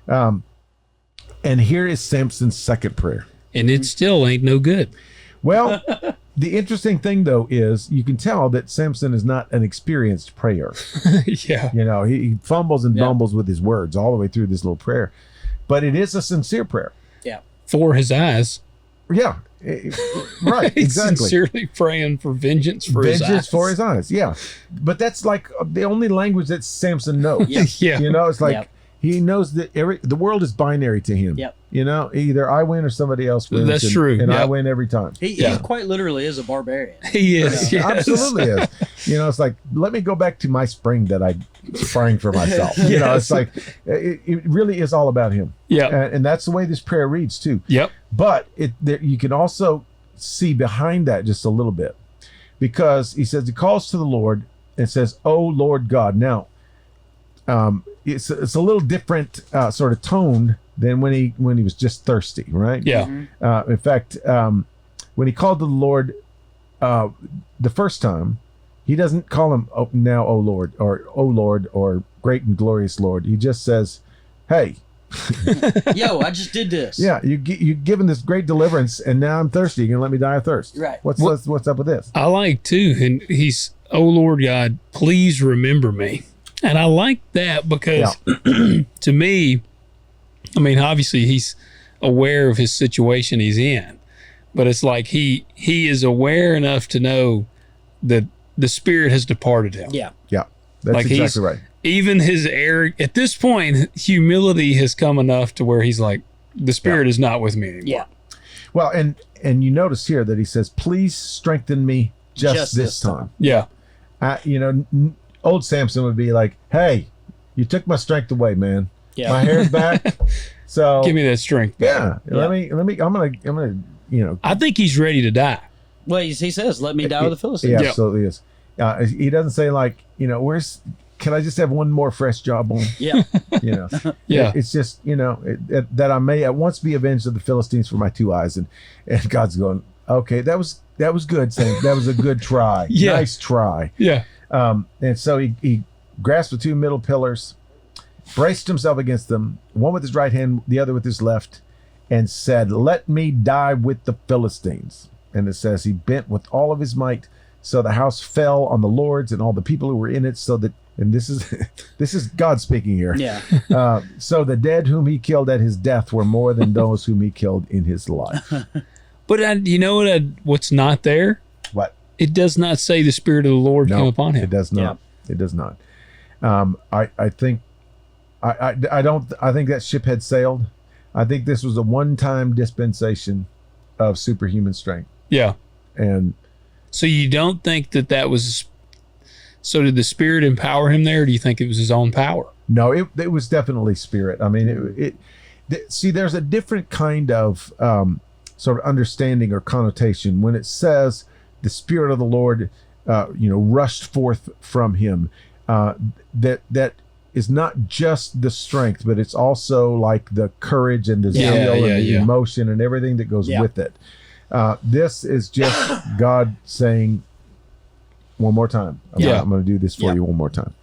S3: And here is Samson's second prayer.
S1: And it still ain't no good.
S3: Well, the interesting thing, though, is you can tell that Samson is not an experienced prayer.
S1: Yeah.
S3: He fumbles and bumbles with his words all the way through this little prayer. But it is a sincere prayer.
S2: Yeah.
S1: For his eyes.
S3: Yeah. Right.
S1: He's
S3: exactly.
S1: sincerely praying for vengeance for his eyes.
S3: Vengeance for his eyes. Yeah. But that's like the only language that Samson knows.
S1: Yeah.
S3: It's like he knows that the world is binary to him.
S2: Yep.
S3: Either I win or somebody else wins.
S1: That's true.
S3: And I win every time.
S2: He quite literally is a barbarian.
S1: He is.
S3: Yes. Absolutely is. It's like, let me go back to my spring that I sprang for myself. It's like, it really is all about him.
S1: Yeah.
S3: And that's the way this prayer reads too.
S1: Yep.
S3: But you can also see behind that just a little bit, because he says, he calls to the Lord and says, "Oh Lord God." Now, it's a little different sort of tone than when he was just thirsty, right?
S1: Yeah.
S2: Mm-hmm.
S3: In fact, when he called to the Lord the first time, he doesn't call him now, "Oh Lord," or "Great and glorious Lord." He just says, "Hey,
S2: yo, I just did this."
S3: Yeah, you've given this great deliverance, and now I'm thirsty. You're gonna let me die of thirst?
S2: Right.
S3: What's up with this?
S1: I like too, and he's, "Oh Lord God, please remember me." And I like that because to me, I mean, obviously he's aware of his situation he's in, but it's like he is aware enough to know that the spirit has departed him.
S2: Yeah.
S3: Yeah. That's
S1: like
S3: exactly right.
S1: Even his at this point, humility has come enough to where he's like, the spirit is not with me anymore.
S2: Yeah.
S3: Well, and you notice here that he says, "Please strengthen me just this time."
S1: Yeah.
S3: Old Samson would be like, "Hey, you took my strength away, man.
S2: Yeah.
S3: My hair's back. So
S1: Give me that strength back.
S3: Yeah. Let me. I'm gonna.
S1: I think he's ready to die.
S2: Well, he says, "Let me die with the
S3: He
S2: Philistines."
S3: absolutely is. He doesn't say like, can I just have one more fresh jawbone?
S2: Yeah.
S1: Yeah.
S3: It's just, that I may at once be avenged of the Philistines for my 2 eyes. And God's going, okay, that was good, Sam. That was a good try.
S1: Yeah.
S3: Nice try.
S1: Yeah.
S3: And so he grasped the 2 middle pillars, braced himself against them, one with his right hand, the other with his left, and said, "Let me die with the Philistines." And it says he bent with all of his might, so the house fell on the lords and all the people who were in it, so that, and this is God speaking here.
S2: Yeah.
S3: So the dead whom he killed at his death were more than those whom he killed in his life.
S1: But you know what's not there?
S3: What?
S1: It does not say the Spirit of the Lord came upon him.
S3: It does not. Yeah. It does not. I think I think that ship had sailed. I think this was a one-time dispensation of superhuman strength.
S1: Yeah.
S3: And
S1: so you don't think that was, so did the Spirit empower him there, or do you think it was his own power?
S3: No, it was definitely spirit. I mean, see, there's a different kind of sort of understanding or connotation when it says the Spirit of the Lord, rushed forth from him. That is not just the strength, but it's also like the courage and the zeal and the emotion and everything that goes with it. This is just God saying, one more time. I'm going to do this for you one more time.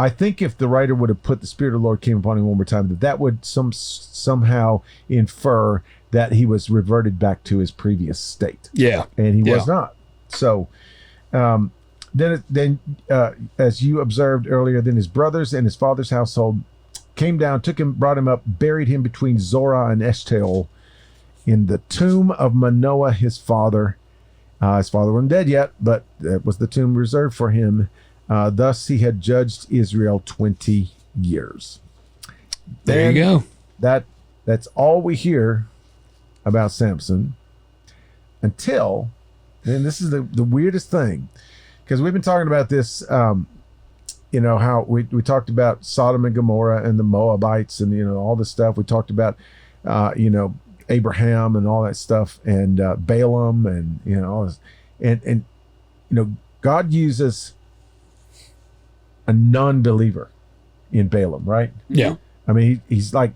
S3: I think if the writer would have put the Spirit of the Lord came upon him one more time, that would somehow infer that he was reverted back to his previous state.
S1: Yeah.
S3: And he was not. So, then as you observed earlier, then his brothers and his father's household came down, took him, brought him up, buried him between Zorah and Eshtaol in the tomb of Manoah, his father. His father wasn't dead yet, but that was the tomb reserved for him. Thus he had judged Israel 20 years.
S1: There you go.
S3: That's all we hear about Samson until, and this is the weirdest thing, because we've been talking about this, how we talked about Sodom and Gomorrah and the Moabites and, all this stuff. We talked about, Abraham and all that stuff, and Balaam and, all this. And God uses a non-believer in Balaam, right?
S1: Yeah.
S3: I mean, he's like,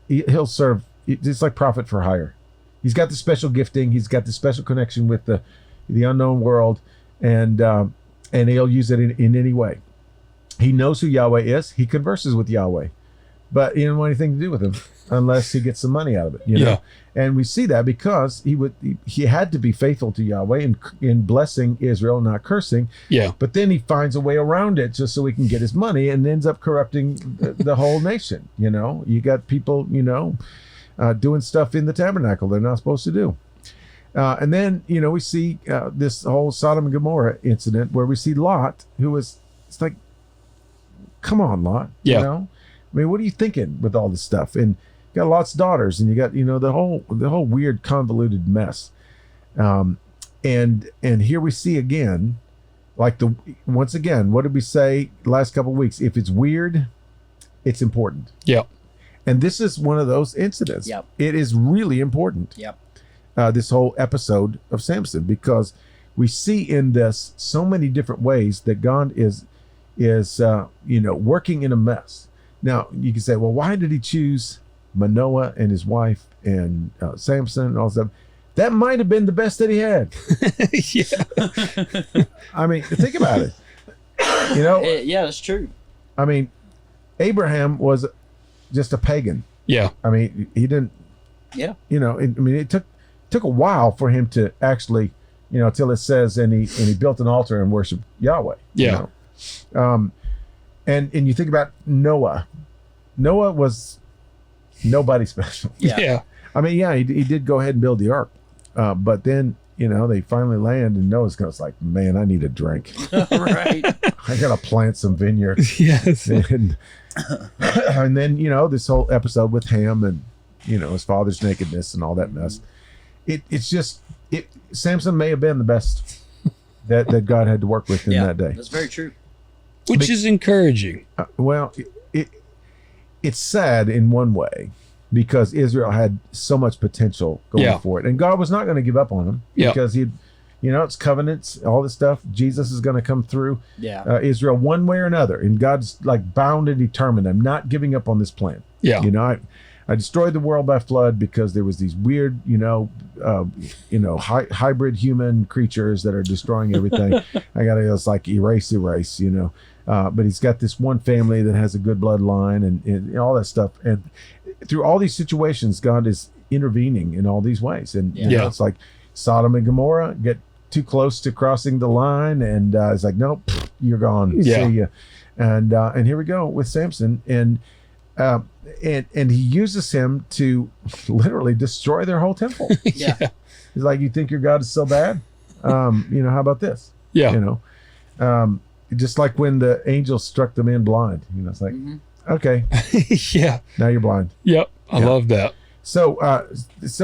S3: he'll serve, it's like prophet for hire. He's got the special gifting. He's got the special connection with the unknown world, and he'll use it in any way. He knows who Yahweh is. He converses with Yahweh, but he didn't want anything to do with him unless he gets some money out of it. You know? And we see that because he had to be faithful to Yahweh in blessing Israel, not cursing.
S1: Yeah.
S3: But then he finds a way around it just so he can get his money, and ends up corrupting the whole nation. You got people, doing stuff in the tabernacle they're not supposed to do. And then, we see this whole Sodom and Gomorrah incident where we see Lot, it's like, come on, Lot.
S1: Yeah.
S3: I mean, what are you thinking with all this stuff? And you got Lot's daughters, and you got, the whole weird convoluted mess. And here we see again, once again, what did we say last couple of weeks? If it's weird, it's important.
S1: Yeah.
S3: And this is one of those incidents.
S2: Yep.
S3: It is really important.
S2: Yep.
S3: This whole episode of Samson, because we see in this so many different ways that God is working in a mess. Now you can say, well, why did he choose Manoah and his wife and Samson and all stuff? That might have been the best that he had.
S1: Yeah.
S3: I mean, think about it.
S2: Yeah, that's true.
S3: I mean, Abraham was just a pagan.
S1: Yeah.
S3: I mean, he didn't.
S2: Yeah.
S3: It took a while for him to actually, till it says, and he built an altar and worshiped Yahweh.
S1: Yeah.
S3: And you think about Noah. Noah was nobody special.
S1: Yeah.
S3: I mean, he did go ahead and build the ark, but then they finally land, and Noah's goes like, man, I need a drink.
S2: Right.
S3: I gotta plant some vineyards.
S1: Yes.
S3: And then this whole episode with Ham and his father's nakedness and all that mess. Samson may have been the best that God had to work with in that day.
S2: That's very true.
S1: Which is encouraging.
S3: Well, it's sad in one way, because Israel had so much potential going for it, and God was not going to give up on them because he, it's covenants, all this stuff. Jesus is going to come through Israel one way or another, and God's like bound and determined. I'm not giving up on this plan. I destroyed the world by flood because there was these weird, hybrid human creatures that are destroying everything. I got to just like erase, but he's got this one family that has a good bloodline and all that stuff. And through all these situations, God is intervening in all these ways. And it's like Sodom and Gomorrah get too close to crossing the line, and it's like, nope, you're gone. See ya. And here we go with Samson, and he uses him to literally destroy their whole temple. He's like, you think your God is so bad? How about this? Just like when the angel struck the man blind, it's like, okay, now you're blind.
S1: I love that.
S3: So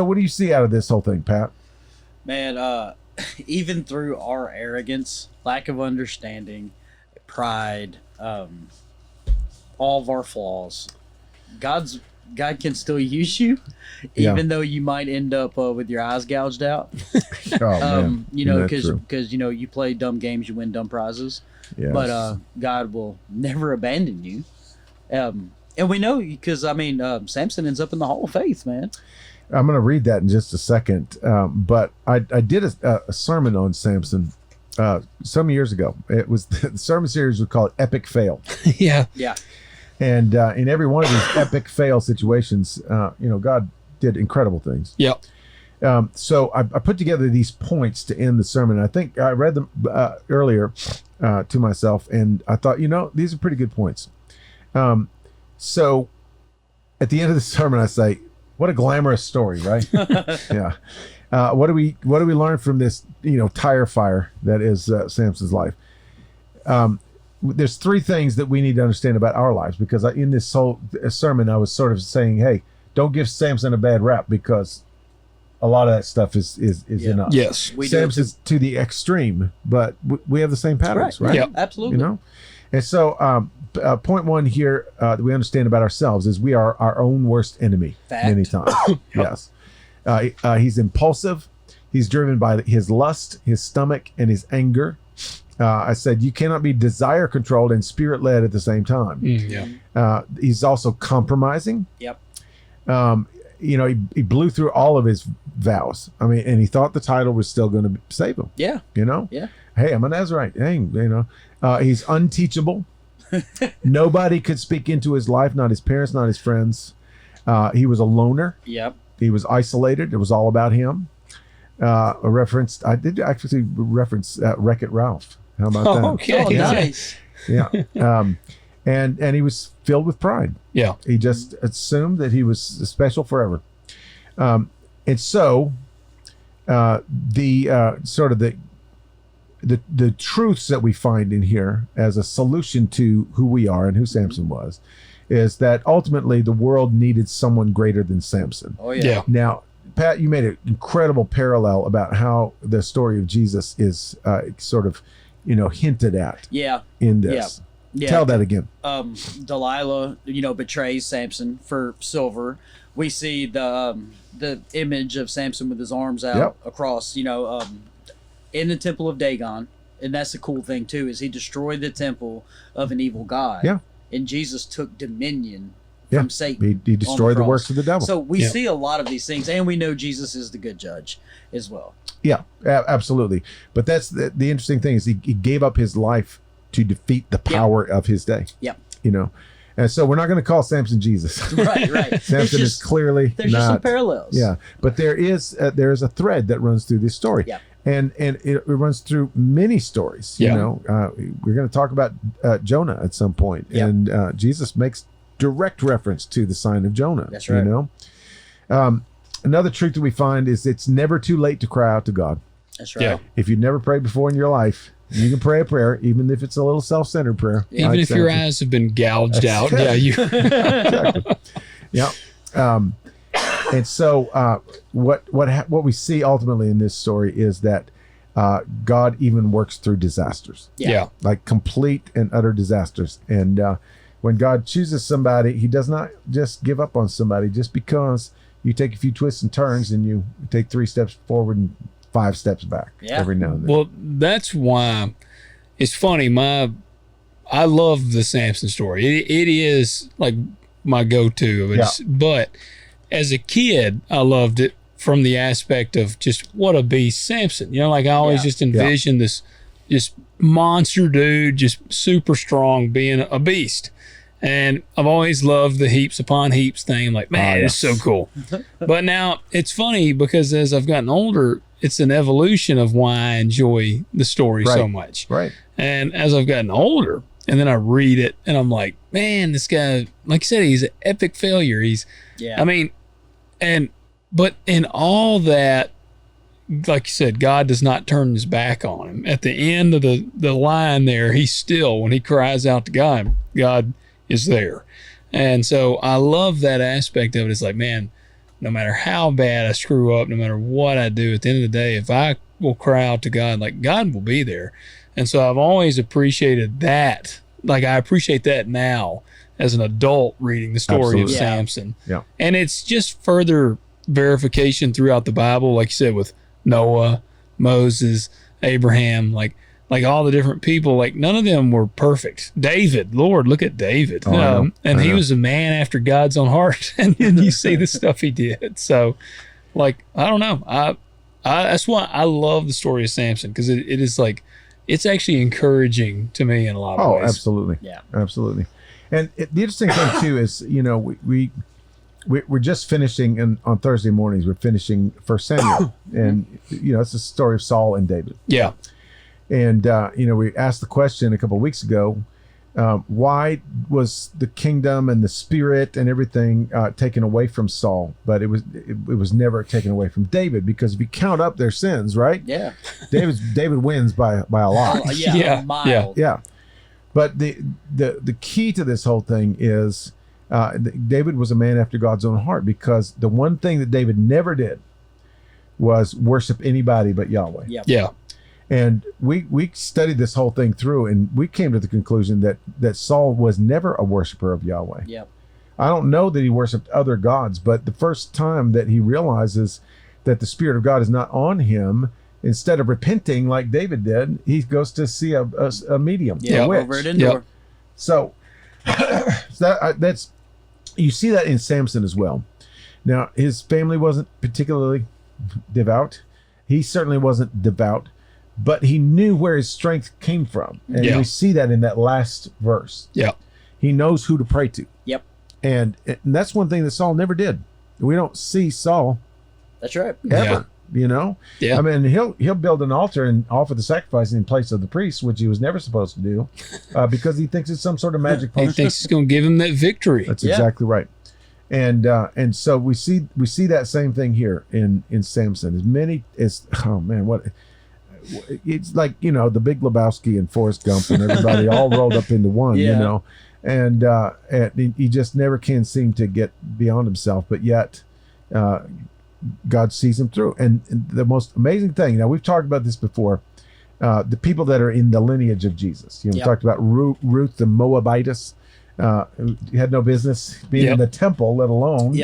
S3: what do you see out of this whole thing, Pat?
S2: Man, even through our arrogance, lack of understanding, pride, all of our flaws, God can still use you, even though you might end up with your eyes gouged out. Because you play dumb games, you win dumb prizes. But God will never abandon you. And we know because Samson ends up in the Hall of Faith, man.
S3: I'm going to read that in just a second. But I did a sermon on Samson some years ago. It was the sermon series was called Epic Fail. And in every one of these epic fail situations, God did incredible things. So I put together these points to end the sermon. I think I read them earlier to myself, and I thought, these are pretty good points. So at the end of the sermon, I say, what a glamorous story, right? What do we learn from this, tire fire that is Samson's life? There's three things that we need to understand about our lives, because in this whole sermon, I was sort of saying, hey, don't give Samson a bad rap, because a lot of that stuff is in us.
S1: Yes,
S3: we Samson's to the extreme, but we have the same patterns, right?
S2: Yeah, absolutely.
S3: And so point one here that we understand about ourselves is we are our own worst enemy. Many times. Yes. He's impulsive. He's driven by his lust, his stomach, and his anger. I said you cannot be desire controlled and spirit led at the same time. He's also compromising. He blew through all of his vows. And he thought the title was still going to save him. Hey, I'm a Nazarite. Hey, he's unteachable. Nobody could speak into his life, not his parents, not his friends. He was a loner. He was isolated. It was all about him. I did actually reference Wreck-It Ralph. How about that?
S1: Okay.
S2: Nice.
S3: And he was filled with pride. He just assumed that he was special forever. And so the truths that we find in here as a solution to who we are and who Samson was is that ultimately the world needed someone greater than Samson. Now, Pat, you made an incredible parallel about how the story of Jesus is sort of, hinted at in this. Tell that again.
S2: Delilah, betrays Samson for silver. We see the image of Samson with his arms out across, in the temple of Dagon. And that's the cool thing too, is he destroyed the temple of an evil god. And Jesus took dominion from Satan.
S3: He destroyed the works of the devil.
S2: So we see a lot of these things, and we know Jesus is the good judge as well.
S3: Absolutely. But that's the interesting thing is he gave up his life to defeat the power of his day. And so we're not going to call Samson Jesus.
S2: Right.
S3: Samson is clearly
S2: there's
S3: not.
S2: Just some parallels.
S3: But there is a thread that runs through this story. And it runs through many stories. We're going to talk about Jonah at some point. And Jesus makes direct reference to the sign of Jonah.
S2: That's right.
S3: Another truth that we find is it's never too late to cry out to God.
S2: That's right.
S3: If you've never prayed before in your life, you can pray a prayer, even if it's a little self-centered prayer.
S1: Even if your eyes have been gouged out.
S3: Exactly. And so what we see ultimately in this story is that God even works through disasters. Like complete and utter disasters. And when God chooses somebody, he does not just give up on somebody just because you take a few twists and turns and you take 3 steps forward and 5 steps back every now and then.
S1: Well, that's why it's funny. I love the Samson story. It is like my go-to. But as a kid, I loved it from the aspect of just what a beast Samson. Like I always just envisioned this just monster dude, just super strong, being a beast. And I've always loved the heaps upon heaps thing. I'm like, man, it's so cool. But now it's funny because as I've gotten older, it's an evolution of why I enjoy the story so much.
S3: Right.
S1: And as I've gotten older, and then I read it, and I'm like, man, this guy, like you said, he's an epic failure. But in all that, like you said, God does not turn his back on him. At the end of the line there, he's still, when he cries out to God, God is there. And so I love that aspect of it. It's like, man, no matter how bad I screw up, no matter what I do, at the end of the day, if I will cry out to God, like God will be there. And so I've always appreciated that. Like I appreciate that now as an adult reading the story of Samson.
S3: Yeah.
S1: And it's just further verification throughout the Bible, like you said, with Noah, Moses, Abraham, like all the different people, like none of them were perfect. David, Lord, look at David. He was a man after God's own heart. And then you see the stuff he did. So like, I don't know. I that's why I love the story of Samson, because it is like, it's actually encouraging to me in a lot of ways.
S3: Oh, absolutely.
S2: Yeah.
S3: Absolutely. And the interesting thing too is, we're just finishing on Thursday mornings. We're finishing 1 Samuel, and it's the story of Saul and David.
S1: Yeah.
S3: And we asked the question a couple of weeks ago, why was the kingdom and the spirit and everything taken away from Saul, but it was never taken away from David? Because if you count up their sins, right?
S2: Yeah.
S3: David wins by a lot.
S2: A mile.
S3: Yeah. But the key to this whole thing is David was a man after God's own heart, because the one thing that David never did was worship anybody but Yahweh.
S2: Yep.
S1: Yeah.
S3: And we studied this whole thing through, and we came to the conclusion that Saul was never a worshiper of Yahweh.
S2: Yep.
S3: I don't know that he worshiped other gods, but the first time that he realizes that the Spirit of God is not on him, instead of repenting like David did, he goes to see a medium, a witch.
S2: Over at Endor.
S3: Yep. So that's you see that in Samson as well. Now, his family wasn't particularly devout. He certainly wasn't devout, but he knew where his strength came from. And we see that in that last verse.
S1: Yeah.
S3: He knows who to pray to.
S2: Yep.
S3: And that's one thing that Saul never did. We don't see Saul
S2: That's right.
S3: ever.
S1: Yeah.
S3: I mean, he'll build an altar and offer the sacrifice in place of the priest, which he was never supposed to do, because he thinks it's some sort of magic
S1: He
S3: potion.
S1: thinks he's going to give him that victory.
S3: That's exactly right. And so we see that same thing here in Samson. It's like, the Big Lebowski and Forrest Gump and everybody all rolled up into one, and he just never can seem to get beyond himself, but yet God sees him through. And the most amazing thing, we've talked about this before, the people that are in the lineage of Jesus. We talked about Ruth the Moabitess, who had no business being in the temple, let alone,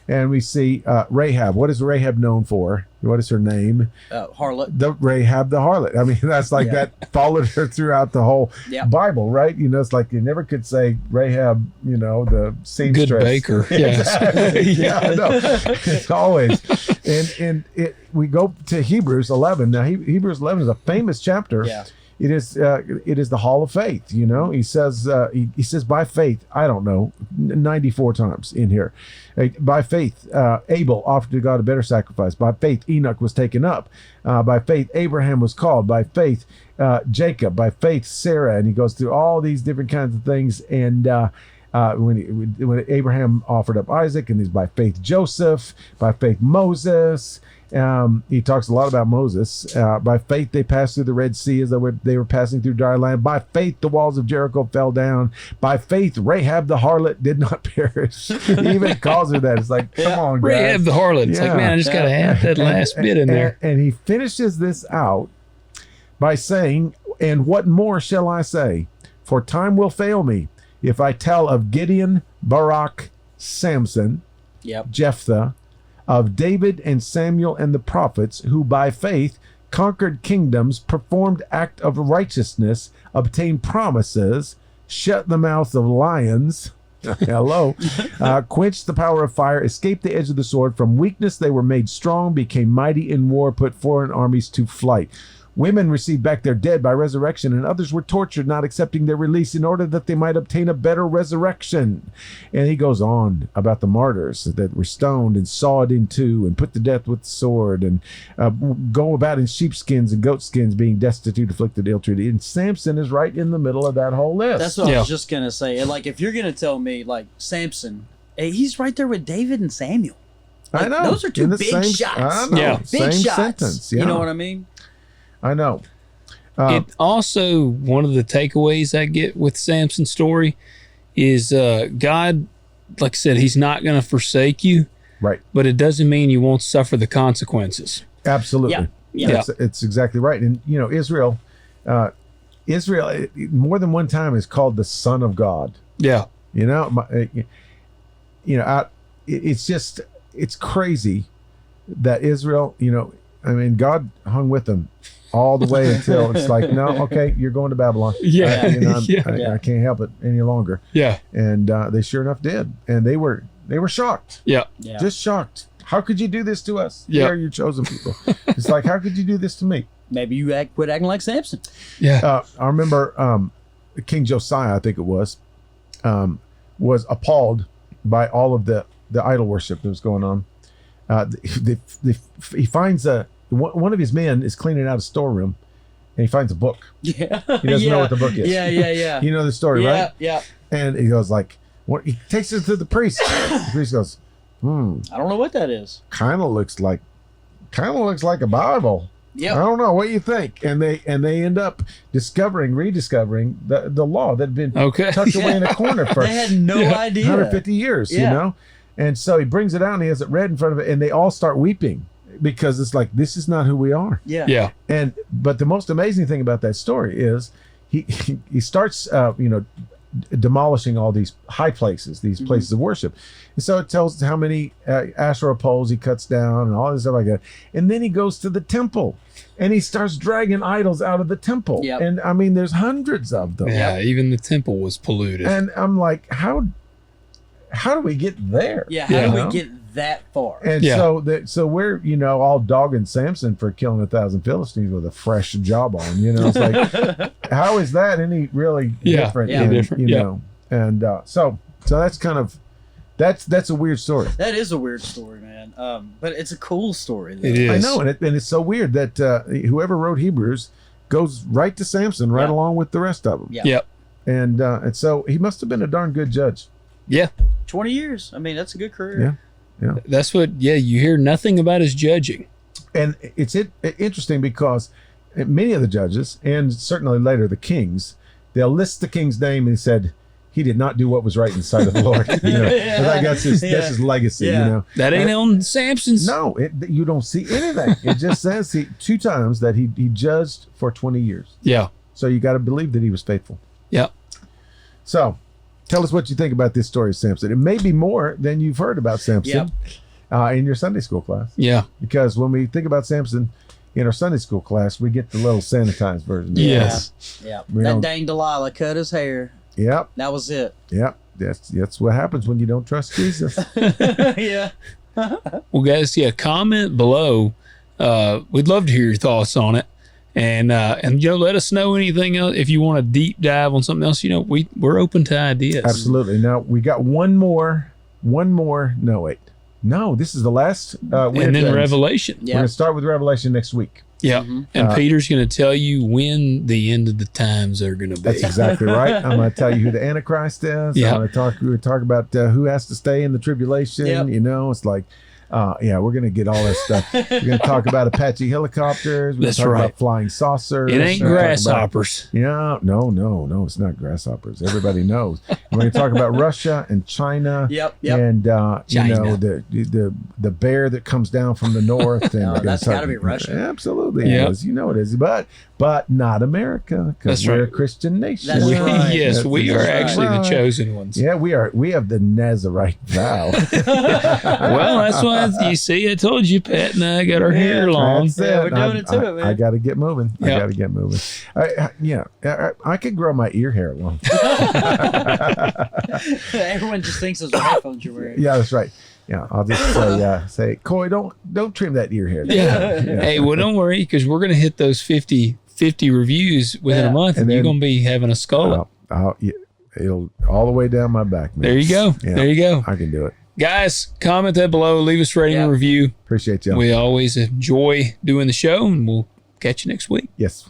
S3: And we see Rahab. What is Rahab known for? What is her name?
S2: Harlot.
S3: The Rahab the harlot. I mean, that's like that followed her throughout the whole Bible, right? It's like you never could say Rahab, the seamstress.
S1: Good baker.
S3: It's always. And we go to Hebrews 11. Now, Hebrews 11 is a famous chapter.
S2: Yeah.
S3: It is the hall of faith. He says he says by faith, I don't know, 94 times in here. By faith, Abel offered to God a better sacrifice. By faith, Enoch was taken up. By faith, Abraham was called. By faith, Jacob. By faith, Sarah. And he goes through all these different kinds of things. And when Abraham offered up Isaac, and he's by faith Joseph. By faith Moses. He talks a lot about Moses. By faith they passed through the Red Sea as they were passing through dry land. By faith the walls of Jericho fell down. By faith Rahab the harlot did not perish. He even calls her that. It's like, come on, guys.
S1: Rahab the harlot. It's like, man, I just got to add that last bit in there.
S3: And he finishes this out by saying, and what more shall I say? For time will fail me, if I tell of Gideon, Barak, Samson,
S2: Yep.
S3: Jephthah, of David and Samuel and the prophets, who by faith conquered kingdoms, performed act of righteousness, obtained promises, shut the mouths of lions, hello, quenched the power of fire, escaped the edge of the sword. From weakness they were made strong, became mighty in war, put foreign armies to flight. Women received back their dead by resurrection, and others were tortured, not accepting their release in order that they might obtain a better resurrection. And he goes on about the martyrs that were stoned and sawed in two and put to death with the sword, and go about in sheepskins and goatskins, being destitute, afflicted, ill-treated. And Samson is right in the middle of that whole list.
S2: That's what I was just gonna say. And like, if you're gonna tell me like Samson, he's right there with David and Samuel. Like,
S3: I know.
S2: Those are two big shots.
S3: I know.
S1: Yeah.
S2: Big
S3: Same
S2: shots.
S3: sentence. Yeah.
S2: You know what I mean?
S3: I know.
S1: It also, one of the takeaways I get with Samson's story is God, like I said, he's not going to forsake you,
S3: Right.
S1: but it doesn't mean you won't suffer the consequences.
S3: Absolutely.
S2: Yeah. Yeah.
S3: It's exactly right. And, you know, Israel, more than one time is called the Son of God.
S1: Yeah.
S3: You know, it's crazy that Israel, you know, I mean, God hung with them all the way until it's like, no, okay, you're going to Babylon.
S1: Yeah.
S3: I can't help it any longer.
S1: Yeah.
S3: And they sure enough did. And they were shocked.
S1: Yeah.
S2: Yeah.
S3: Just shocked. How could you do this to us?
S1: Yeah.
S3: We are your chosen people. It's like, how could you do this to me?
S2: Maybe you quit acting like Samson.
S1: Yeah.
S3: I remember King Josiah, I think it was appalled by all of the idol worship that was going on. He finds one of his men is cleaning out a storeroom, and he finds a book.
S2: Yeah.
S3: He doesn't know what the book is.
S2: Yeah.
S3: You know the story,
S2: Yeah.
S3: right?
S2: Yeah.
S3: And he goes like, what? He takes it to the priest. The priest goes,
S2: I don't know what that is.
S3: kind of looks like a Bible.
S2: Yeah.
S3: I don't know. What do you think? And they end up rediscovering the law that had been tucked away in a corner for
S2: They had no idea.
S3: 150 years, you know? And so he brings it out and he has it read in front of it, and they all start weeping because it's like, this is not who we are.
S2: Yeah.
S1: Yeah.
S3: But the most amazing thing about that story is he starts, demolishing all these high places, these places of worship. And so it tells how many Asherah poles he cuts down and all this stuff like that. And then he goes to the temple and he starts dragging idols out of the temple.
S2: Yep.
S3: And I mean, there's hundreds of them.
S1: Yeah. Even the temple was polluted.
S3: And I'm like, how do we get there?
S2: Yeah. How do we get that far?
S3: And so we're, all dogging Samson for killing 1,000 Philistines with a fresh jawbone. It's like, how is that any really different?
S1: Yeah, different.
S3: And so that's kind of, that's a weird story.
S2: That is a weird story, man. But it's a cool story, though.
S1: It is.
S3: I know, and it's so weird that whoever wrote Hebrews goes right to Samson right along with the rest of them.
S2: Yeah.
S1: Yep.
S3: And so he must have been a darn good judge.
S1: Yeah.
S2: 20 years. I mean, that's a good career.
S3: Yeah.
S1: That's what, you hear nothing about his judging.
S3: And it's interesting because many of the judges, and certainly later the kings, they'll list the king's name and said, he did not do what was right in the sight of the Lord. That's his legacy.
S1: That ain't on Samson's.
S3: No, you don't see anything. It just says two times that he judged for 20 years.
S1: Yeah.
S3: So you got to believe that he was faithful.
S1: Yeah.
S3: So tell us what you think about this story of Samson. It may be more than you've heard about Samson in your Sunday school class.
S1: Yeah.
S3: Because when we think about Samson in our Sunday school class, we get the little sanitized version.
S1: Yes.
S2: Yeah.
S3: We
S2: That
S3: don't-
S2: dang Delilah cut his hair.
S3: Yep.
S2: That was it.
S3: Yep. That's what happens when you don't trust Jesus.
S2: Yeah.
S1: Well, guys, comment below. We'd love to hear your thoughts on it. And let us know anything else. If you want to deep dive on something else, we're open to ideas.
S3: Absolutely. Now we got one more. No, wait. No, this is the last.
S1: And then Revelation.
S3: We're gonna start with Revelation next week.
S1: Yeah. And Peter's going to tell you when the end of the times are going to be.
S3: That's exactly right. I'm going to tell you who the Antichrist is.
S1: Yeah.
S3: We're going to talk about who has to stay in the tribulation.
S2: Yep.
S3: It's like, we're going to get all that stuff. We're going to talk about Apache helicopters. We're going to talk about flying saucers.
S1: It ain't grasshoppers.
S3: No, it's not grasshoppers. Everybody knows. We're going to talk about Russia and China.
S2: Yep.
S3: And
S1: China.
S3: the bear that comes down from the north. And
S2: that's got to be Russia.
S3: Absolutely, it is. It is. But but not America, because
S1: That's
S3: we're
S1: right.
S3: a Christian nation.
S2: That's right.
S1: Yes,
S3: That's
S1: we are
S3: exactly
S1: actually the
S3: right.
S1: chosen ones.
S3: Yeah, we are. We have the Nazarite vow.
S1: Well, that's why you see, I told you, Pat and I got our hair long.
S3: That's
S2: Yeah,
S3: it.
S2: we're doing it to it, man.
S3: I got to get moving. I
S1: Yep.
S3: got to get moving. I could grow my ear hair long.
S2: Everyone just thinks those are headphones you're wearing.
S3: Yeah, that's right. Yeah, I'll just say, Coy, don't trim that ear hair.
S1: Yeah. Hey, well, don't worry, because we're going to hit those 50 reviews within a month, and
S3: And
S1: you're
S3: then-
S1: going to be having a skull.
S3: It'll all the way down my back, man.
S1: There you go.
S3: Yeah.
S1: There you go.
S3: I can do it.
S1: Guys, comment that below. Leave us a rating and
S2: Yeah.
S1: review.
S3: Appreciate you.
S1: We always enjoy doing the show, and we'll catch you next week.
S3: Yes.